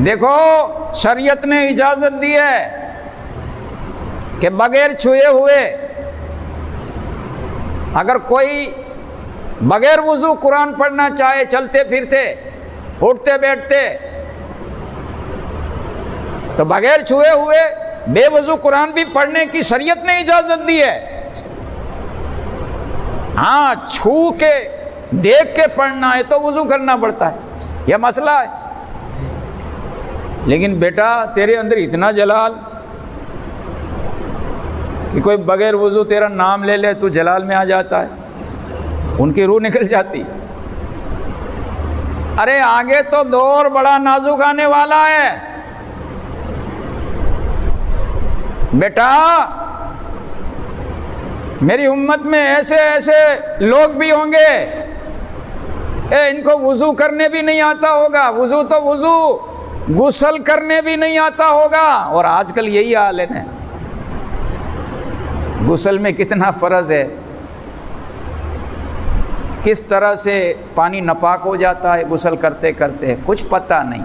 دیکھو شریعت نے اجازت دی ہے کہ بغیر چھوئے ہوئے اگر کوئی بغیر وضو قرآن پڑھنا چاہے، چلتے پھرتے اٹھتے بیٹھتے، تو بغیر چھوئے ہوئے بے وضو قرآن بھی پڑھنے کی شریعت نے اجازت دی ہے. ہاں چھو کے دیکھ کے پڑھنا ہے تو وضو کرنا پڑتا ہے، یہ مسئلہ ہے. لیکن بیٹا تیرے اندر اتنا جلال کہ کوئی بغیر وضو تیرا نام لے لے تو جلال میں آ جاتا ہے، ان کی روح نکل جاتی. ارے آگے تو دور بڑا نازک آنے والا ہے بیٹا. میری امت میں ایسے ایسے لوگ بھی ہوں گے ان کو وضو کرنے بھی نہیں آتا ہوگا، وضو تو وضو غسل کرنے بھی نہیں آتا ہوگا. اور آج کل یہی حال ہے نا، غسل میں کتنا فرض ہے، کس طرح سے پانی ناپاک ہو جاتا ہے غسل کرتے کرتے، کچھ پتہ نہیں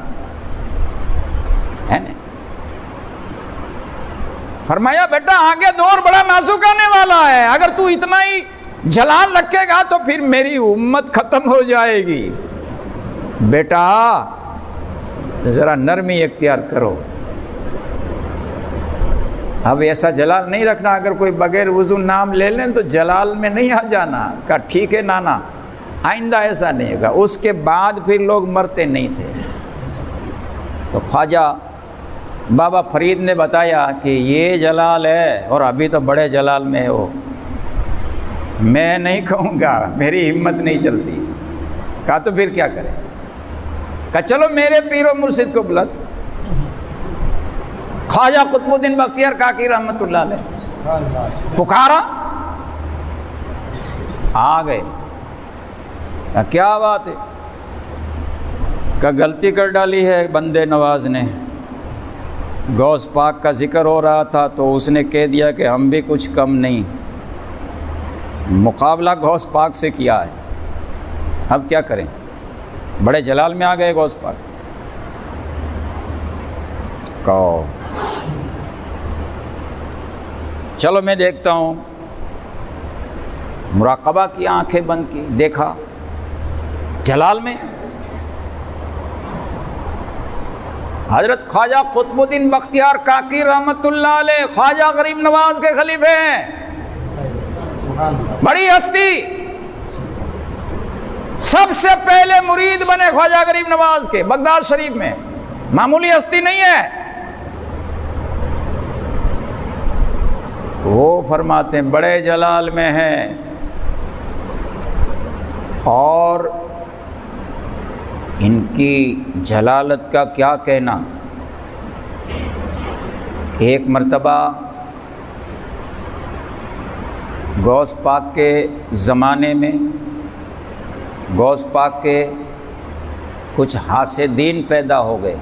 ہے نا. فرمایا بیٹا آگے دور بڑا نازک آنے والا ہے، اگر تو اتنا ہی جلال رکھے گا تو پھر میری امت ختم ہو جائے گی. بیٹا ذرا نرمی اختیار کرو. اب ایسا جلال نہیں رکھنا، اگر کوئی بغیر وضو نام لے لیں تو جلال میں نہیں آ جانا. کہا ٹھیک ہے نانا، آئندہ ایسا نہیں ہوگا. اس کے بعد پھر لوگ مرتے نہیں تھے. تو خواجہ بابا فرید نے بتایا کہ یہ جلال ہے اور ابھی تو بڑے جلال میں ہو. میں نہیں کہوں گا، میری ہمت نہیں چلتی. کہا تو پھر کیا کریں؟ کہا چلو میرے پیر و مرشد کو بلا. خواجہ قطب الدین بختیار کاکی رحمت اللہ علیہ پکارا، آ گئے. کیا بات ہے؟ کہ غلطی کر ڈالی ہے بندے نواز نے. غوث پاک کا ذکر ہو رہا تھا تو اس نے کہہ دیا کہ ہم بھی کچھ کم نہیں، مقابلہ غوث پاک سے کیا ہے. اب کیا کریں؟ بڑے جلال میں آ گئے غوث پاک. کہو چلو میں دیکھتا ہوں. مراقبہ کی، آنکھیں بند کی، دیکھا جلال میں حضرت خواجہ قطب الدین بختیار کاکی رحمت اللہ علیہ، خواجہ غریب نواز کے خلیفے ہیں، بڑی ہستی، سب سے پہلے مرید بنے خواجہ غریب نواز کے بغداد شریف میں، معمولی ہستی نہیں ہے. وہ فرماتے ہیں بڑے جلال میں ہیں اور ان کی جلالت کا کیا کہنا. ایک مرتبہ غوث پاک کے زمانے میں غوث پاک کے کچھ حاسدین پیدا ہو گئے.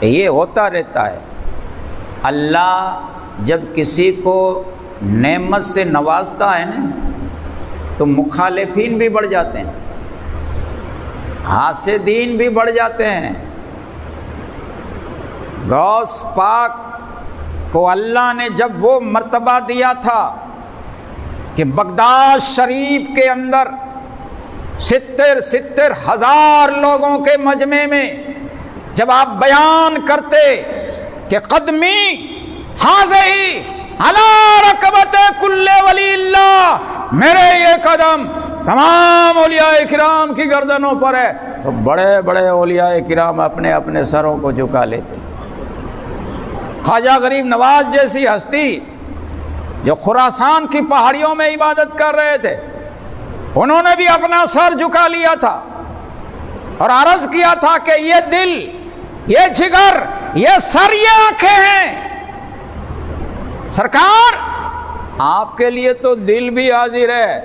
یہ ہوتا رہتا ہے. اللہ جب کسی کو نعمت سے نوازتا ہے نا تو مخالفین بھی بڑھ جاتے ہیں, حاسدین بھی بڑھ جاتے ہیں. غوث پاک کو اللہ نے جب وہ مرتبہ دیا تھا کہ بغداد شریف کے اندر 70,000 لوگوں کے مجمع میں جب آپ بیان کرتے کہ قدمی حاضی علی رکبت کل ولی اللہ, میرے یہ قدم تمام اولیاء کرام کی گردنوں پر ہے, تو بڑے بڑے اولیاء کرام اپنے اپنے سروں کو جھکا لیتے. خواجہ غریب نواز جیسی ہستی جو خراسان کی پہاڑیوں میں عبادت کر رہے تھے, انہوں نے بھی اپنا سر جھکا لیا تھا اور عرض کیا تھا کہ یہ دل, یہ جگر, یہ سر, یہ آنکھیں ہیں. سرکار آپ کے لیے تو دل بھی حاضر ہے,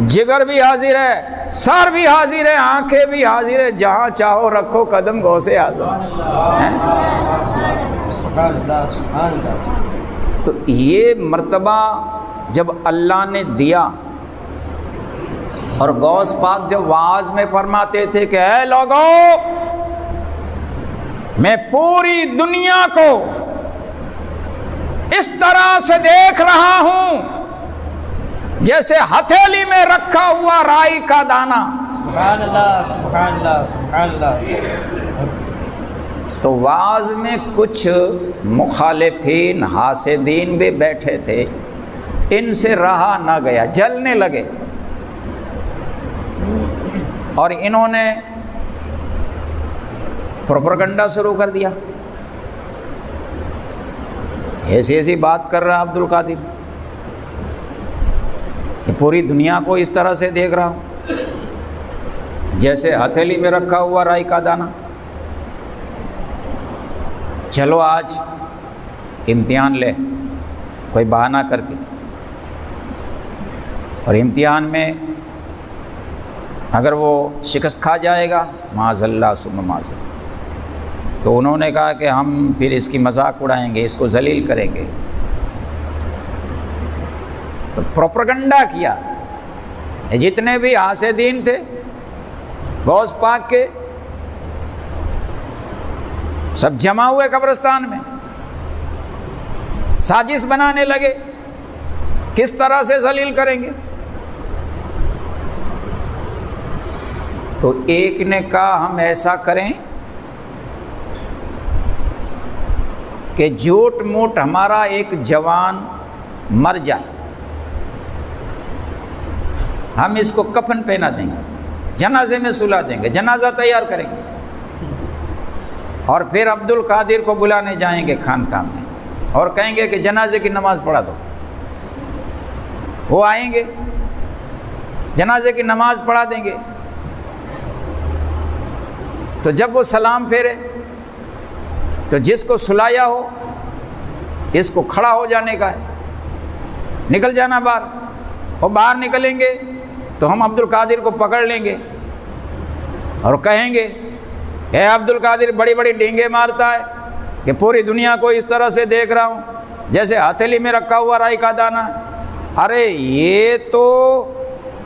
جگر بھی حاضر ہے, سر بھی حاضر ہے, آنکھیں بھی حاضر ہے, جہاں چاہو رکھو قدم غوث اعظم. تو یہ مرتبہ جب اللہ نے دیا, اور غوث پاک جب واعظ میں فرماتے تھے کہ اے لوگوں, میں پوری دنیا کو اس طرح سے دیکھ رہا ہوں جیسے ہتھیلی میں رکھا ہوا رائی کا دانہ. سبحان اللہ, سبحان اللہ, سبحان اللہ. تو واعظ میں کچھ مخالفین حاسدین بھی بیٹھے تھے, ان سے رہا نہ گیا, جلنے لگے, اور انہوں نے پروپیگنڈا شروع کر دیا. ایسی ایسی بات کر رہا عبد القادر کہ پوری دنیا کو اس طرح سے دیکھ رہا ہوں جیسے ہتھیلی میں رکھا ہوا رائی کا دانہ. چلو آج امتحان لے کوئی بہانہ کر کے, اور امتحان میں اگر وہ شکست کھا جائے گا معاذ اللہ ثم معاذ اللہ, تو انہوں نے کہا کہ ہم پھر اس کی مذاق اڑائیں گے, اس کو ذلیل کریں گے. تو پروپیگنڈا کیا. جتنے بھی حاسدین تھے غوث پاک کے, سب جمع ہوئے قبرستان میں, سازش بنانے لگے کس طرح سے ذلیل کریں گے. تو ایک نے کہا ہم ایسا کریں کہ جھوٹ موٹ ہمارا ایک جوان مر جائے, ہم اس کو کفن پہنا دیں گے, جنازے میں سلا دیں گے, جنازہ تیار کریں گے, اور پھر عبد القادر کو بلانے جائیں گے خانقاہ میں اور کہیں گے کہ جنازے کی نماز پڑھا دو. وہ آئیں گے, جنازے کی نماز پڑھا دیں گے. تو جب وہ سلام پھیرے تو جس کو سلایا ہو اس کو کھڑا ہو جانے کا ہے, نکل جانا باہر. وہ باہر نکلیں گے تو ہم عبد القادر کو پکڑ لیں گے اور کہیں گے اے عبد القادر بڑی بڑی ڈینگیں مارتا ہے کہ پوری دنیا کو اس طرح سے دیکھ رہا ہوں جیسے ہتھیلی میں رکھا ہوا رائی کا دانہ. ارے یہ تو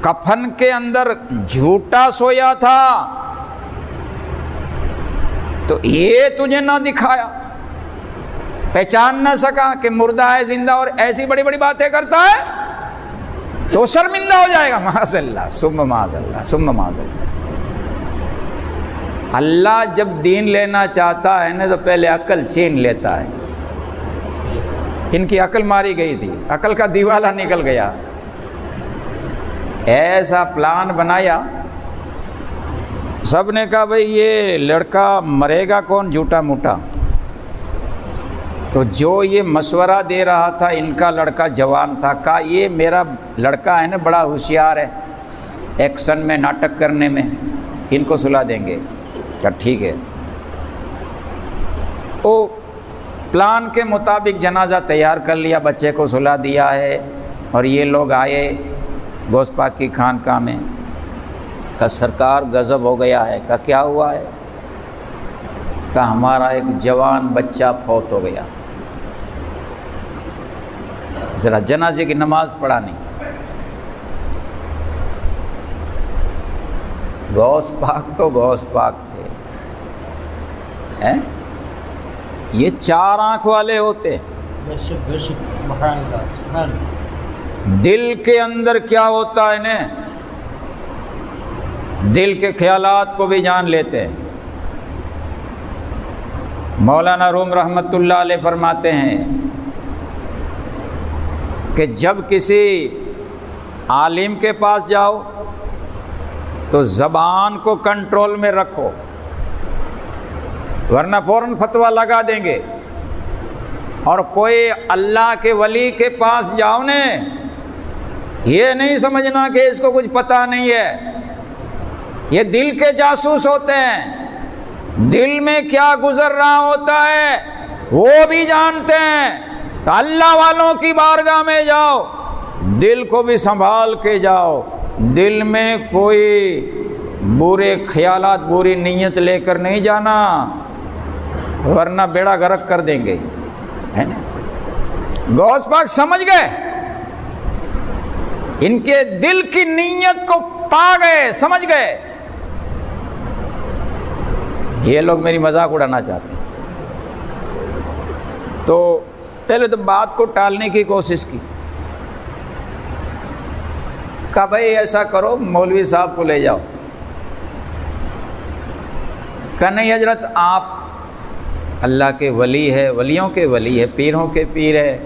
کفن کے اندر جھوٹا سویا تھا, تو یہ تجھے نہ دکھایا, پہچان نہ سکا کہ مردہ ہے زندہ, اور ایسی بڑی بڑی باتیں کرتا ہے تو شرمندہ ہو جائے گا. معاذ اللہ ثم معاذ اللہ ثم معاذ اللہ. اللہ جب دین لینا چاہتا ہے نا تو پہلے عقل چھین لیتا ہے. ان کی عقل ماری گئی تھی, عقل کا دیوالا نکل گیا. ایسا پلان بنایا, سب نے کہا بھئی یہ لڑکا مرے گا کون, جھوٹا موٹا. تو جو یہ مشورہ دے رہا تھا ان کا لڑکا جوان تھا, کہا یہ میرا لڑکا ہے نا بڑا ہوشیار ہے ایکشن میں, ناٹک کرنے میں, ان کو سلا دیں گے. کہا ٹھیک ہے. وہ پلان کے مطابق جنازہ تیار کر لیا، بچے کو سلا دیا ہے، اور یہ لوگ آئے غوث پاک کی خانقاہ میں۔ کہ سرکار غضب ہو گیا ہے۔ کہ کیا ہوا ہے؟ کہ ہمارا ایک جوان بچہ فوت ہو گیا، ذرا جنازے کی نماز پڑھا نہیں۔ غوث پاک تو غوث پاک تھے، یہ 4 آنکھ والے ہوتے۔ بے شک بے شک، سبحان اللہ سبحان اللہ۔ دل کے اندر کیا ہوتا ہے نا، دل کے خیالات کو بھی جان لیتے ہیں۔ مولانا روم رحمۃ اللہ علیہ فرماتے ہیں کہ جب کسی عالم کے پاس جاؤ تو زبان کو کنٹرول میں رکھو، ورنہ فوراً فتویٰ لگا دیں گے۔ اور کوئی اللہ کے ولی کے پاس جاؤ نے، یہ نہیں سمجھنا کہ اس کو کچھ پتہ نہیں ہے، یہ دل کے جاسوس ہوتے ہیں، دل میں کیا گزر رہا ہوتا ہے وہ بھی جانتے ہیں۔ تو اللہ والوں کی بارگاہ میں جاؤ، دل کو بھی سنبھال کے جاؤ، دل میں کوئی برے خیالات بری نیت لے کر نہیں جانا، ورنہ بیڑا غرق کر دیں گے، ہے نا۔ غوث پاک سمجھ گئے، ان کے دل کی نیت کو پا گئے، سمجھ گئے۔ یہ لوگ میری مذاق اڑانا چاہتے ہیں، تو پہلے تو بات کو ٹالنے کی کوشش کی۔ کہا بھائی ایسا کرو، مولوی صاحب کو لے جاؤ۔ کہ نہیں حضرت، آپ اللہ کے ولی ہے، ولیوں کے ولی ہے، پیروں کے پیر ہے،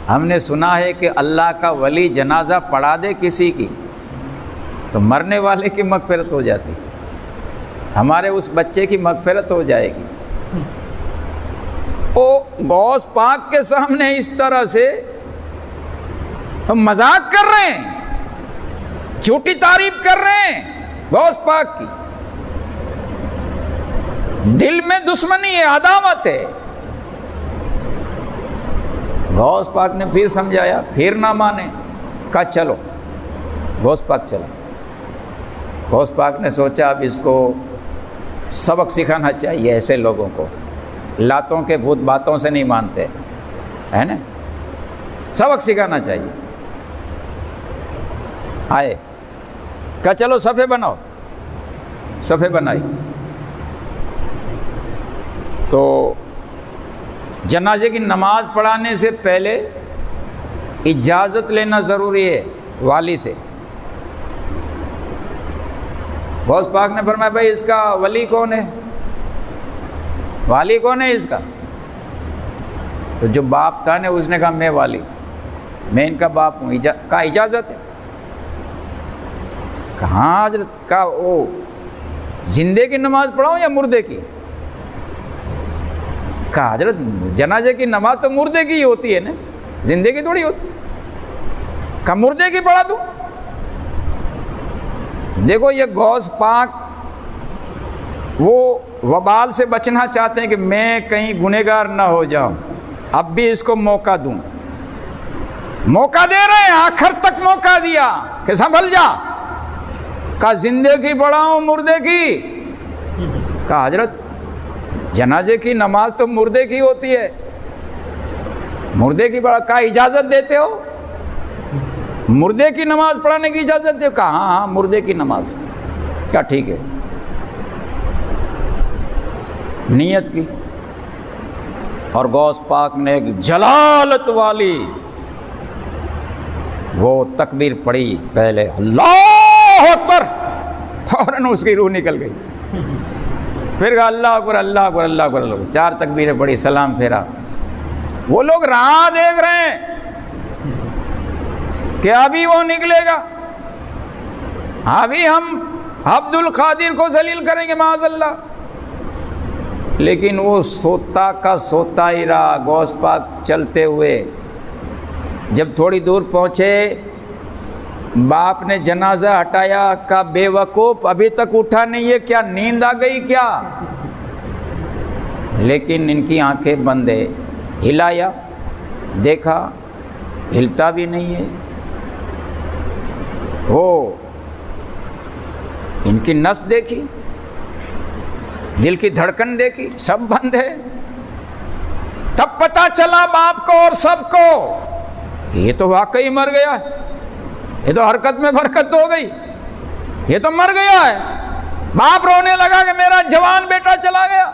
ہم نے سنا ہے کہ اللہ کا ولی جنازہ پڑھا دے کسی کی تو مرنے والے کی مغفرت ہو جاتی، ہمارے اس بچے کی مغفرت ہو جائے گی۔ وہ غوث پاک کے سامنے اس طرح سے مذاق کر رہے ہیں، جھوٹی تعریف کر رہے ہیں غوث پاک کی، دل میں دشمنی ہے، عداوت ہے۔ غوث پاک نے پھر سمجھایا، پھر نہ مانے۔ کہا چلو، غوث پاک چلا۔ غوث پاک نے سوچا اب اس کو سبق سکھانا چاہیے، ایسے لوگوں کو لاتوں کے بھوت باتوں سے نہیں مانتے، ہے نا، سبق سکھانا چاہیے۔ آئے، کہا چلو صفحے بناؤ، صفحے بنائی۔ تو جنازے کی نماز پڑھانے سے پہلے اجازت لینا ضروری ہے والی سے۔ غوث پاک نے فرمایا بھائی اس کا ولی کون ہے، والی کون ہے اس کا؟ تو جو باپ تھا نے اس نے کہا میں والی، میں ان کا باپ ہوں۔ کہا اجازت ہے؟ کہاں حضرت؟ کہا وہ زندے کی نماز پڑھاؤں یا مردے کی؟ کہا حضرت جنازے کی نماز تو مردے کی ہی ہوتی ہے نا، زندے کی تھوڑی ہوتی ہے۔ کہا مردے کی پڑھا دوں؟ دیکھو یہ غوث پاک وہ وبال سے بچنا چاہتے ہیں کہ میں کہیں گنہگار نہ ہو جاؤں، اب بھی اس کو موقع دوں، موقع دے رہے ہیں، آخر تک موقع دیا کہ سنبھل جا۔ کہا زندے کی پڑھاؤں مردے کی؟ کہا حضرت جنازے کی نماز تو مردے کی ہوتی ہے، مردے کی پڑھا۔ کہا اجازت دیتے ہو مردے کی نماز پڑھانے کی اجازت دے؟ کہا ہاں ہاں مردے کی نماز۔ کہا ٹھیک ہے۔ نیت کی، اور غوث پاک نے ایک جلالت والی وہ تکبیر پڑھی، پہلے اللہ اکبر، فوراً اس کی روح نکل گئی، پھر کہا اللہ اکبر اللہ اکبر اللہ اکبر اللہ اکبر، 4 تکبیریں پڑھی، سلام پھیرا۔ وہ لوگ راہ دیکھ رہے ہیں کہ ابھی وہ نکلے گا، ابھی ہم عبد القادر کو ذلیل کریں گے معاذ اللہ، لیکن وہ سوتا کا سوتا ہی رہا۔ غوث پاک چلتے ہوئے جب تھوڑی دور پہنچے، باپ نے جنازہ ہٹایا، کہا بے وقوف ابھی تک اٹھا نہیں ہے کیا، نیند آ گئی کیا؟ لیکن ان کی آنکھیں بند ہے. ہلایا، دیکھا، ہلتا بھی نہیں ہے. وہ ان کی نس دیکھی، دل کی دھڑکن دیکھی، سب بند ہے. تب پتہ چلا باپ کو اور سب کو کہ یہ تو واقعی مر گیا ہے، یہ تو حرکت میں برکت ہو گئی، یہ تو مر گیا ہے. باپ رونے لگا کہ میرا جوان بیٹا چلا گیا،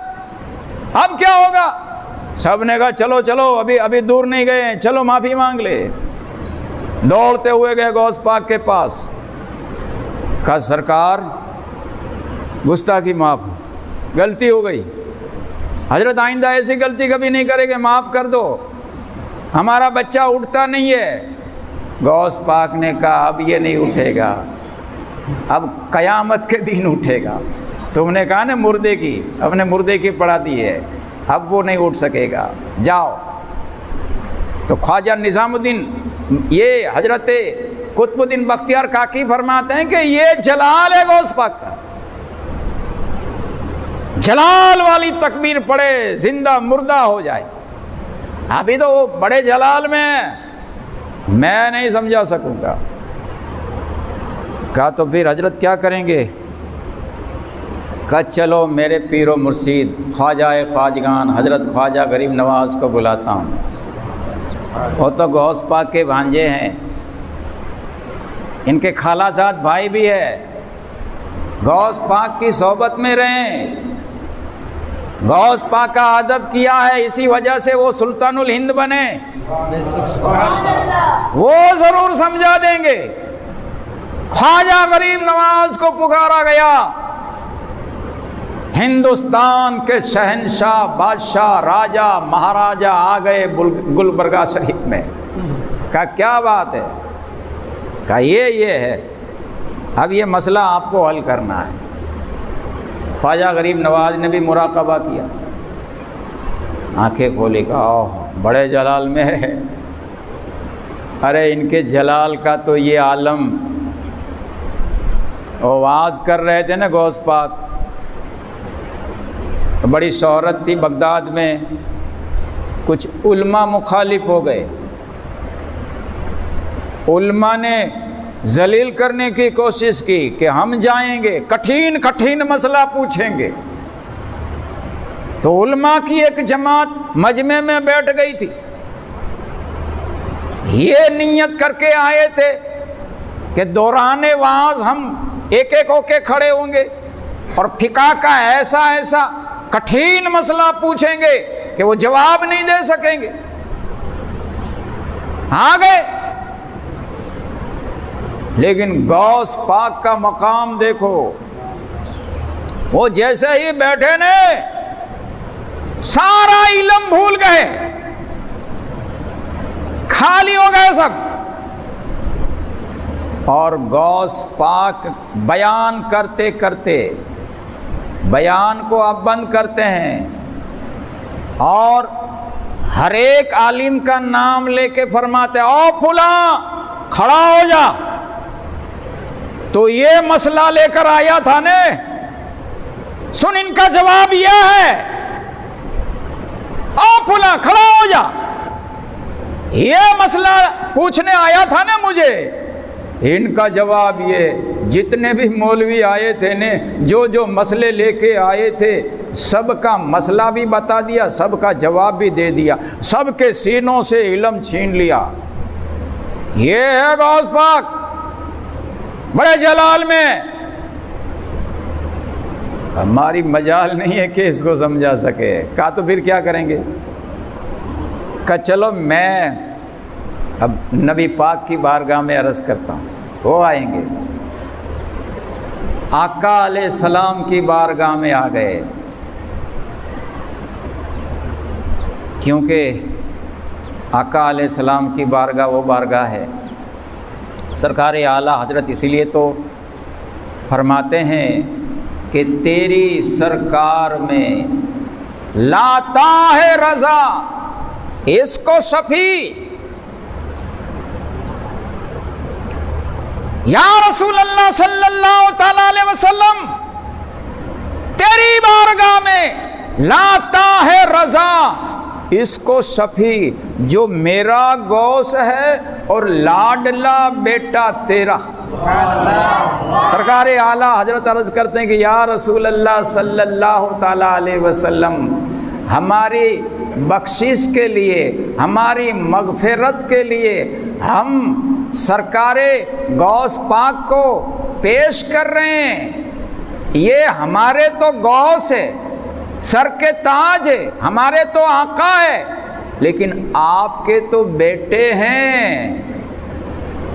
اب کیا ہوگا؟ سب نے کہا چلو چلو، ابھی دور نہیں گئے ہیں، چلو معافی مانگ لے. دوڑتے ہوئے گئے غوث پاک کے پاس. کہا سرکار گستاخی معاف، غلطی ہو گئی، حضرت آئندہ ایسی غلطی کبھی نہیں کرے گے، معاف کر دو، ہمارا بچہ اٹھتا نہیں ہے. غوث پاک نے کہا اب یہ نہیں اٹھے گا، اب قیامت کے دن اٹھے گا. تم نے کہا نا مردے کی، اپنے مردے کی پڑھا دی ہے، اب وہ نہیں اٹھ سکے گا، جاؤ. تو خواجہ نظام الدین، یہ حضرت قطب الدین بختیار کاکی فرماتے ہیں کہ یہ جلال ہے غوث پاک کا. جلال والی تکبیر پڑھے زندہ مردہ ہو جائے. ابھی تو وہ بڑے جلال میں نہیں سمجھا سکوں گا. کہا تو پھر حضرت کیا کریں گے؟ کہا چلو میرے پیر و مرشید خواجہ خواجگان حضرت خواجہ غریب نواز کو بلاتا ہوں. وہ تو غوث پاک کے بھانجے ہیں، ان کے خالہ زاد بھائی بھی ہے. غوث پاک کی صحبت میں رہیں، غوث پاک کا ادب کیا ہے، اسی وجہ سے وہ سلطان الہند بنے. وہ ضرور سمجھا دیں گے. خواجہ غریب نواز کو پکارا گیا. ہندوستان کے شہنشاہ، بادشاہ، راجہ، مہاراجہ آ گئے گلبرگہ شریف میں. کہا کیا بات ہے؟ کہا یہ ہے، اب یہ مسئلہ آپ کو حل کرنا ہے. خواجہ غریب نواز نے بھی مراقبہ کیا، آنکھیں کھولی، کہا بڑے جلال میں ہے. ارے ان کے جلال کا تو یہ عالم. آواز کر رہے تھے نا غوث پاک، بڑی شہرت تھی بغداد میں. کچھ علماء مخالف ہو گئے، علماء نے ذلیل کرنے کی کوشش کی کہ ہم جائیں گے، کٹھین مسئلہ پوچھیں گے. تو علماء کی ایک جماعت مجمع میں بیٹھ گئی تھی. یہ نیت کر کے آئے تھے کہ دوران وعظ ہم ایک ایک ہو کے کھڑے ہوں گے اور فقہ کا ایسا کٹھین مسئلہ پوچھیں گے کہ وہ جواب نہیں دے سکیں گے. آ گئے، لیکن غوث پاک کا مقام دیکھو. وہ جیسے ہی بیٹھے نے سارا علم بھول گئے، خالی ہو گئے سب. اور غوث پاک بیان کرتے کرتے بیان کو آپ بند کرتے ہیں اور ہر ایک عالم کا نام لے کے فرماتے او فلاں کھڑا ہو جا. تو یہ مسئلہ لے کر آیا تھا نے، سن ان کا جواب یہ ہے، او فلاں کھڑا ہو جا. یہ مسئلہ پوچھنے آیا تھا نا مجھے. ان کا جواب یہ، جتنے بھی مولوی آئے تھے نے جو مسئلے لے کے آئے تھے سب کا مسئلہ بھی بتا دیا، سب کا جواب بھی دے دیا، سب کے سینوں سے علم چھین لیا. یہ ہے غوث پاک بڑے جلال میں. ہماری مجال نہیں ہے کہ اس کو سمجھا سکے. کہا تو پھر کیا کریں گے؟ کہا چلو میں اب نبی پاک کی بارگاہ میں عرض کرتا ہوں، وہ آئیں گے. آقا علیہ السلام کی بارگاہ میں آ گئے، کیونکہ آقا علیہ السلام کی بارگاہ وہ بارگاہ ہے. سرکار اعلیٰ حضرت اسی لیے تو فرماتے ہیں کہ تیری سرکار میں لاتا ہے رضا اس کو شفیع. یا رسول اللہ صلی اللہ تعالی علیہ وسلم، تیری بارگاہ میں لاتا ہے رضا اس کو شفیع جو میرا غوث ہے اور لاڈلا بیٹا تیرا۔ سرکار اعلیٰ حضرت عرض کرتے ہیں کہ یا رسول اللہ صلی اللہ تعالیٰ علیہ وسلم، ہماری بخشش کے لیے، ہماری مغفرت کے لیے ہم سرکار غوث پاک کو پیش کر رہے ہیں۔ یہ ہمارے تو غوث ہے، سر کے تاج ہے، ہمارے تو آقا ہے، لیکن آپ کے تو بیٹے ہیں۔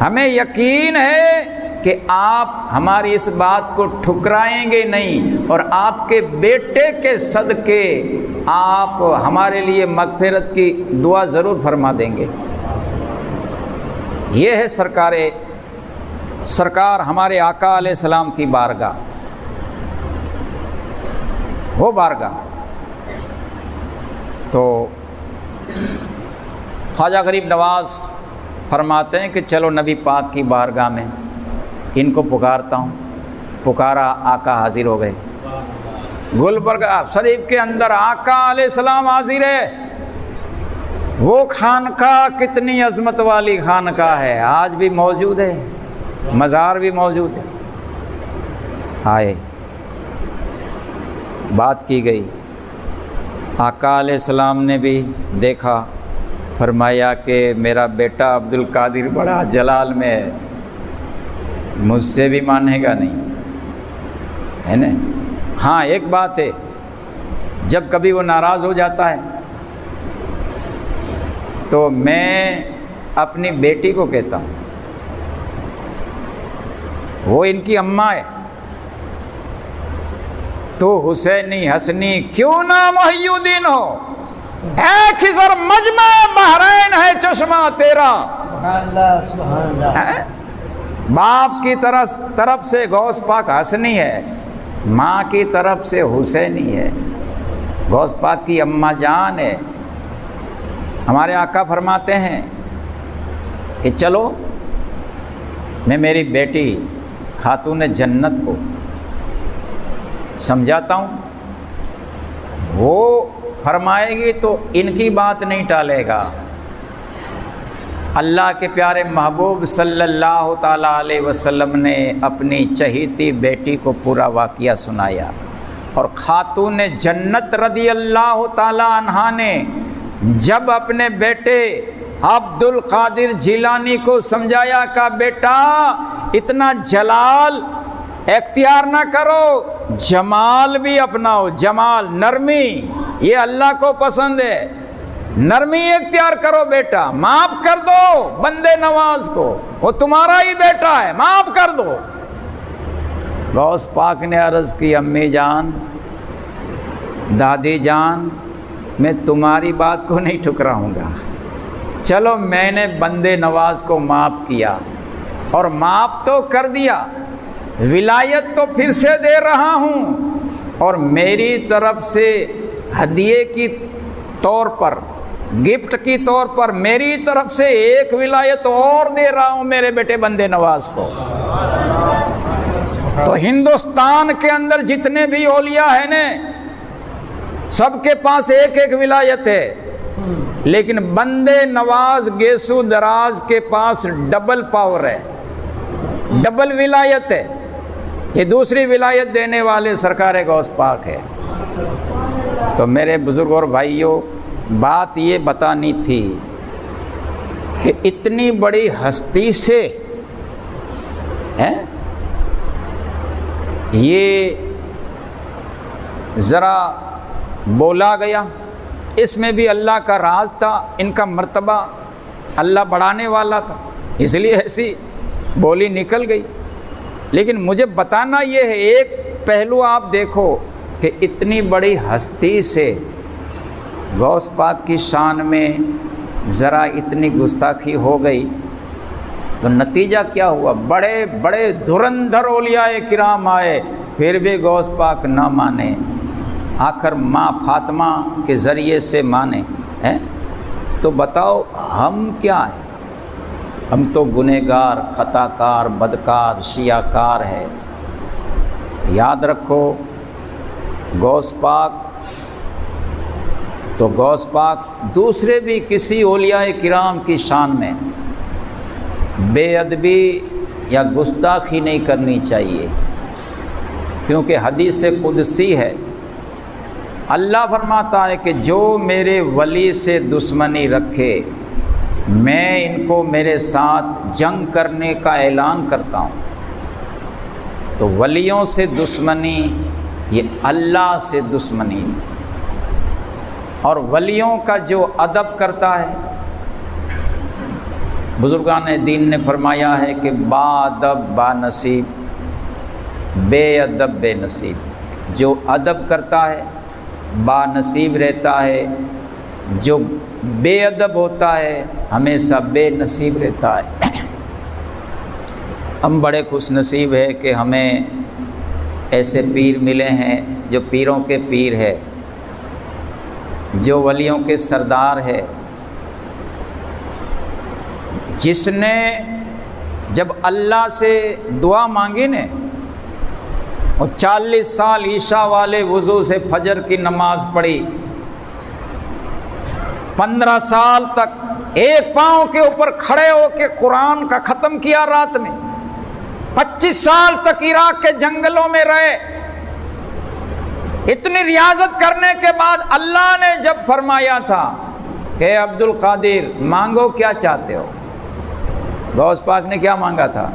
ہمیں یقین ہے کہ آپ ہماری اس بات کو ٹھکرائیں گے نہیں، اور آپ کے بیٹے کے صدقے آپ ہمارے لیے مغفرت کی دعا ضرور فرما دیں گے۔ یہ ہے سرکار ہمارے آقا علیہ السلام کی بارگاہ، وہ بارگاہ۔ تو خواجہ غریب نواز فرماتے ہیں کہ چلو نبی پاک کی بارگاہ میں ان کو پکارتا ہوں۔ پکارا، آقا حاضر ہو گئے۔ گلبرگہ شریف کے اندر آقا علیہ السلام حاضر ہے۔ وہ خانقاہ کتنی عظمت والی خانقاہ ہے، آج بھی موجود ہے، مزار بھی موجود ہے۔ آئے، بات کی گئی، آقا علیہ السلام نے بھی دیکھا، فرمایا کہ میرا بیٹا عبد القادر بڑا جلال میں ہے، مجھ سے بھی مانے گا نہیں، ہے نا۔ ہاں ایک بات ہے، جب کبھی وہ ناراض ہو جاتا ہے تو میں اپنی بیٹی کو کہتا ہوں، وہ ان کی اماں ہے، تو حسینی حسنی کیوں نہ محی الدین ہو، اے خضر مجمع بحرین ہے چشمہ تیرا۔ سبحان اللہ۔ باپ کی طرف سے غوث پاک حسنی ہے، ماں کی طرف سے حسینی ہے، غوث پاک کی اماں جان ہے۔ ہمارے آقا فرماتے ہیں کہ چلو میں میری بیٹی خاتون جنت کو سمجھاتا ہوں، وہ فرمائے گی تو ان کی بات نہیں ٹالے گا۔ اللہ کے پیارے محبوب صلی اللہ تعالیٰ علیہ وسلم نے اپنی چہیتی بیٹی کو پورا واقعہ سنایا، اور خاتون جنت رضی اللہ تعالیٰ عنہا نے جب اپنے بیٹے عبد القادر جیلانی کو سمجھایا کہ بیٹا اتنا جلال اختیار نہ کرو، جمال بھی اپناؤ، جمال، نرمی، یہ اللہ کو پسند ہے، نرمی اختیار کرو بیٹا، معاف کر دو بندے نواز کو، وہ تمہارا ہی بیٹا ہے، معاف کر دو۔ غوث پاک نے عرض کی امی جان، دادی جان، میں تمہاری بات کو نہیں ٹھکراؤں گا، چلو میں نے بندے نواز کو معاف کیا، اور معاف تو کر دیا، ولایت تو پھر سے دے رہا ہوں، اور میری طرف سے ہدیے کی طور پر، گفٹ کی طور پر میری طرف سے ایک ولایت اور دے رہا ہوں میرے بیٹے بندے نواز کو۔ تو ہندوستان کے اندر جتنے بھی اولیاء ہیں نا، سب کے پاس ایک ایک ولایت ہے، لیکن بندے نواز گیسو دراز کے پاس ڈبل پاور ہے، ڈبل ولایت ہے۔ یہ دوسری ولایت دینے والے سرکار غوث پاک ہے۔ تو میرے بزرگ اور بھائیوں، بات یہ بتانی تھی کہ اتنی بڑی ہستی سے یہ ذرا بولا گیا، اس میں بھی اللہ کا راز تھا، ان کا مرتبہ اللہ بڑھانے والا تھا، اس لیے ایسی بولی نکل گئی۔ لیکن مجھے بتانا یہ ہے، ایک پہلو آپ دیکھو کہ اتنی بڑی ہستی سے غوث پاک کی شان میں ذرا اتنی گستاخی ہو گئی تو نتیجہ کیا ہوا؟ بڑے بڑے دھرندھر اولیاء کرام آئے، پھر بھی غوث پاک نہ مانے، آخر ماں فاطمہ کے ذریعے سے مانے ہیں۔ تو بتاؤ ہم کیا ہیں؟ ہم تو گنہگار، خطا کار، بدکار، شیعہ کار ہے۔ یاد رکھو غوث پاک تو غوث پاک دوسرے بھی کسی اولیاء کرام کی شان میں بے ادبی یا گستاخی نہیں کرنی چاہیے، کیونکہ حدیث قدسی ہے، اللہ فرماتا ہے کہ جو میرے ولی سے دشمنی رکھے میں ان کو میرے ساتھ جنگ کرنے کا اعلان کرتا ہوں۔ تو ولیوں سے دشمنی یہ اللہ سے دشمنی، اور ولیوں کا جو ادب کرتا ہے، بزرگان دین نے فرمایا ہے کہ با ادب با نصیب، بے ادب بے نصیب۔ جو ادب کرتا ہے با نصیب رہتا ہے، جو بے ادب ہوتا ہے ہمیشہ بے نصیب رہتا ہے۔ ہم بڑے خوش نصیب ہے کہ ہمیں ایسے پیر ملے ہیں جو پیروں کے پیر ہے، جو ولیوں کے سردار ہے، جس نے جب اللہ سے دعا مانگی نے اور 40 سال عشاء والے وضو سے فجر کی نماز پڑھی، 15 سال تک ایک پاؤں کے اوپر کھڑے ہو کے قرآن کا ختم کیا رات میں، 25 سال تک عراق کے جنگلوں میں رہے، اتنی ریاضت کرنے کے بعد اللہ نے جب فرمایا تھا کہ عبد القادر مانگو کیا چاہتے ہو، غوث پاک نے کیا مانگا تھا؟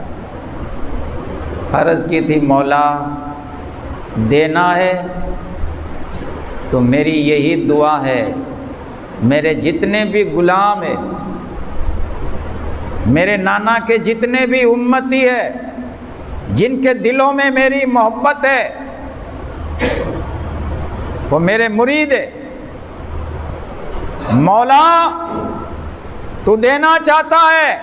عرض کی تھی مولا دینا ہے تو میری یہی دعا ہے، میرے جتنے بھی غلام ہیں، میرے نانا کے جتنے بھی امتی ہے، جن کے دلوں میں میری محبت ہے، وہ میرے مرید ہے، مولا تو دینا چاہتا ہے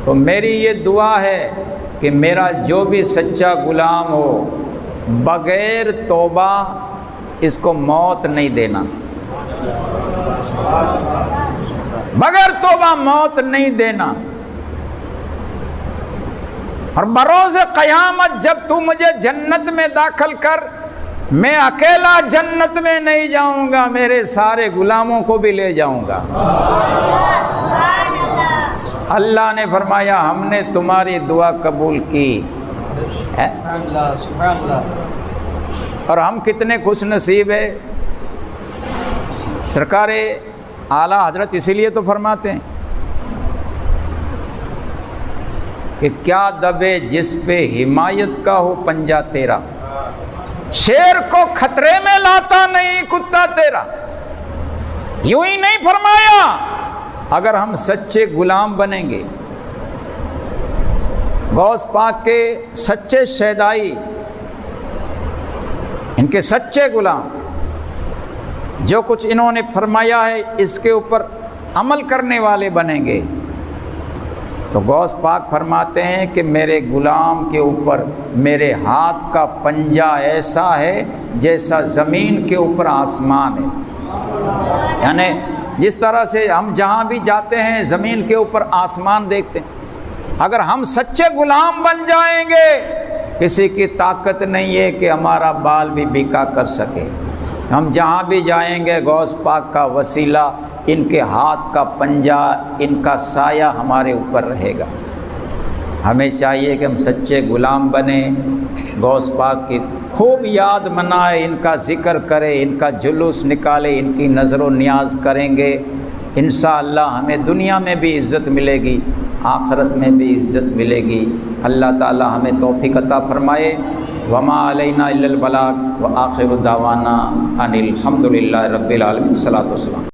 تو میری یہ دعا ہے کہ میرا جو بھی سچا غلام ہو بغیر توبہ اس کو موت نہیں دینا، بغیر توبہ موت نہیں دینا، اور بروز قیامت جب تو مجھے جنت میں داخل کر، میں اکیلا جنت میں نہیں جاؤں گا، میرے سارے غلاموں کو بھی لے جاؤں گا۔ اللہ نے فرمایا ہم نے تمہاری دعا قبول کی ہے، اور ہم کتنے خوش نصیب ہے۔ سرکار اعلیٰ حضرت اسی لیے تو فرماتے ہیں کہ کیا دبے جس پہ حمایت کا ہو پنجہ تیرا، شیر کو خطرے میں لاتا نہیں کتا تیرا۔ یوں ہی نہیں فرمایا، اگر ہم سچے غلام بنیں گے، غوث پاک کے سچے شیدائی، ان کے سچے غلام، جو کچھ انہوں نے فرمایا ہے اس کے اوپر عمل کرنے والے بنیں گے، تو غوث پاک فرماتے ہیں کہ میرے غلام کے اوپر میرے ہاتھ کا پنجہ ایسا ہے جیسا زمین کے اوپر آسمان ہے، یعنی جس طرح سے ہم جہاں بھی جاتے ہیں زمین کے اوپر آسمان دیکھتے ہیں، اگر ہم سچے غلام بن جائیں گے کسی کی طاقت نہیں ہے کہ ہمارا بال بھی بکا کر سکے، ہم جہاں بھی جائیں گے غوث پاک کا وسیلہ، ان کے ہاتھ کا پنجہ، ان کا سایہ ہمارے اوپر رہے گا۔ ہمیں چاہیے کہ ہم سچے غلام بنیں، غوث پاک کی خوب یاد منائیں، ان کا ذکر کریں، ان کا جلوس نکالیں، ان کی نظر و نیاز کریں گے، انشاءاللہ ہمیں دنیا میں بھی عزت ملے گی، آخرت میں بھی عزت ملے گی۔ اللہ تعالی ہمیں توفیق عطا فرمائے۔ وما علینا الا البلاغ وآخر دعوانا ان الحمد للہ رب العالمین۔ صلاۃ والسلام۔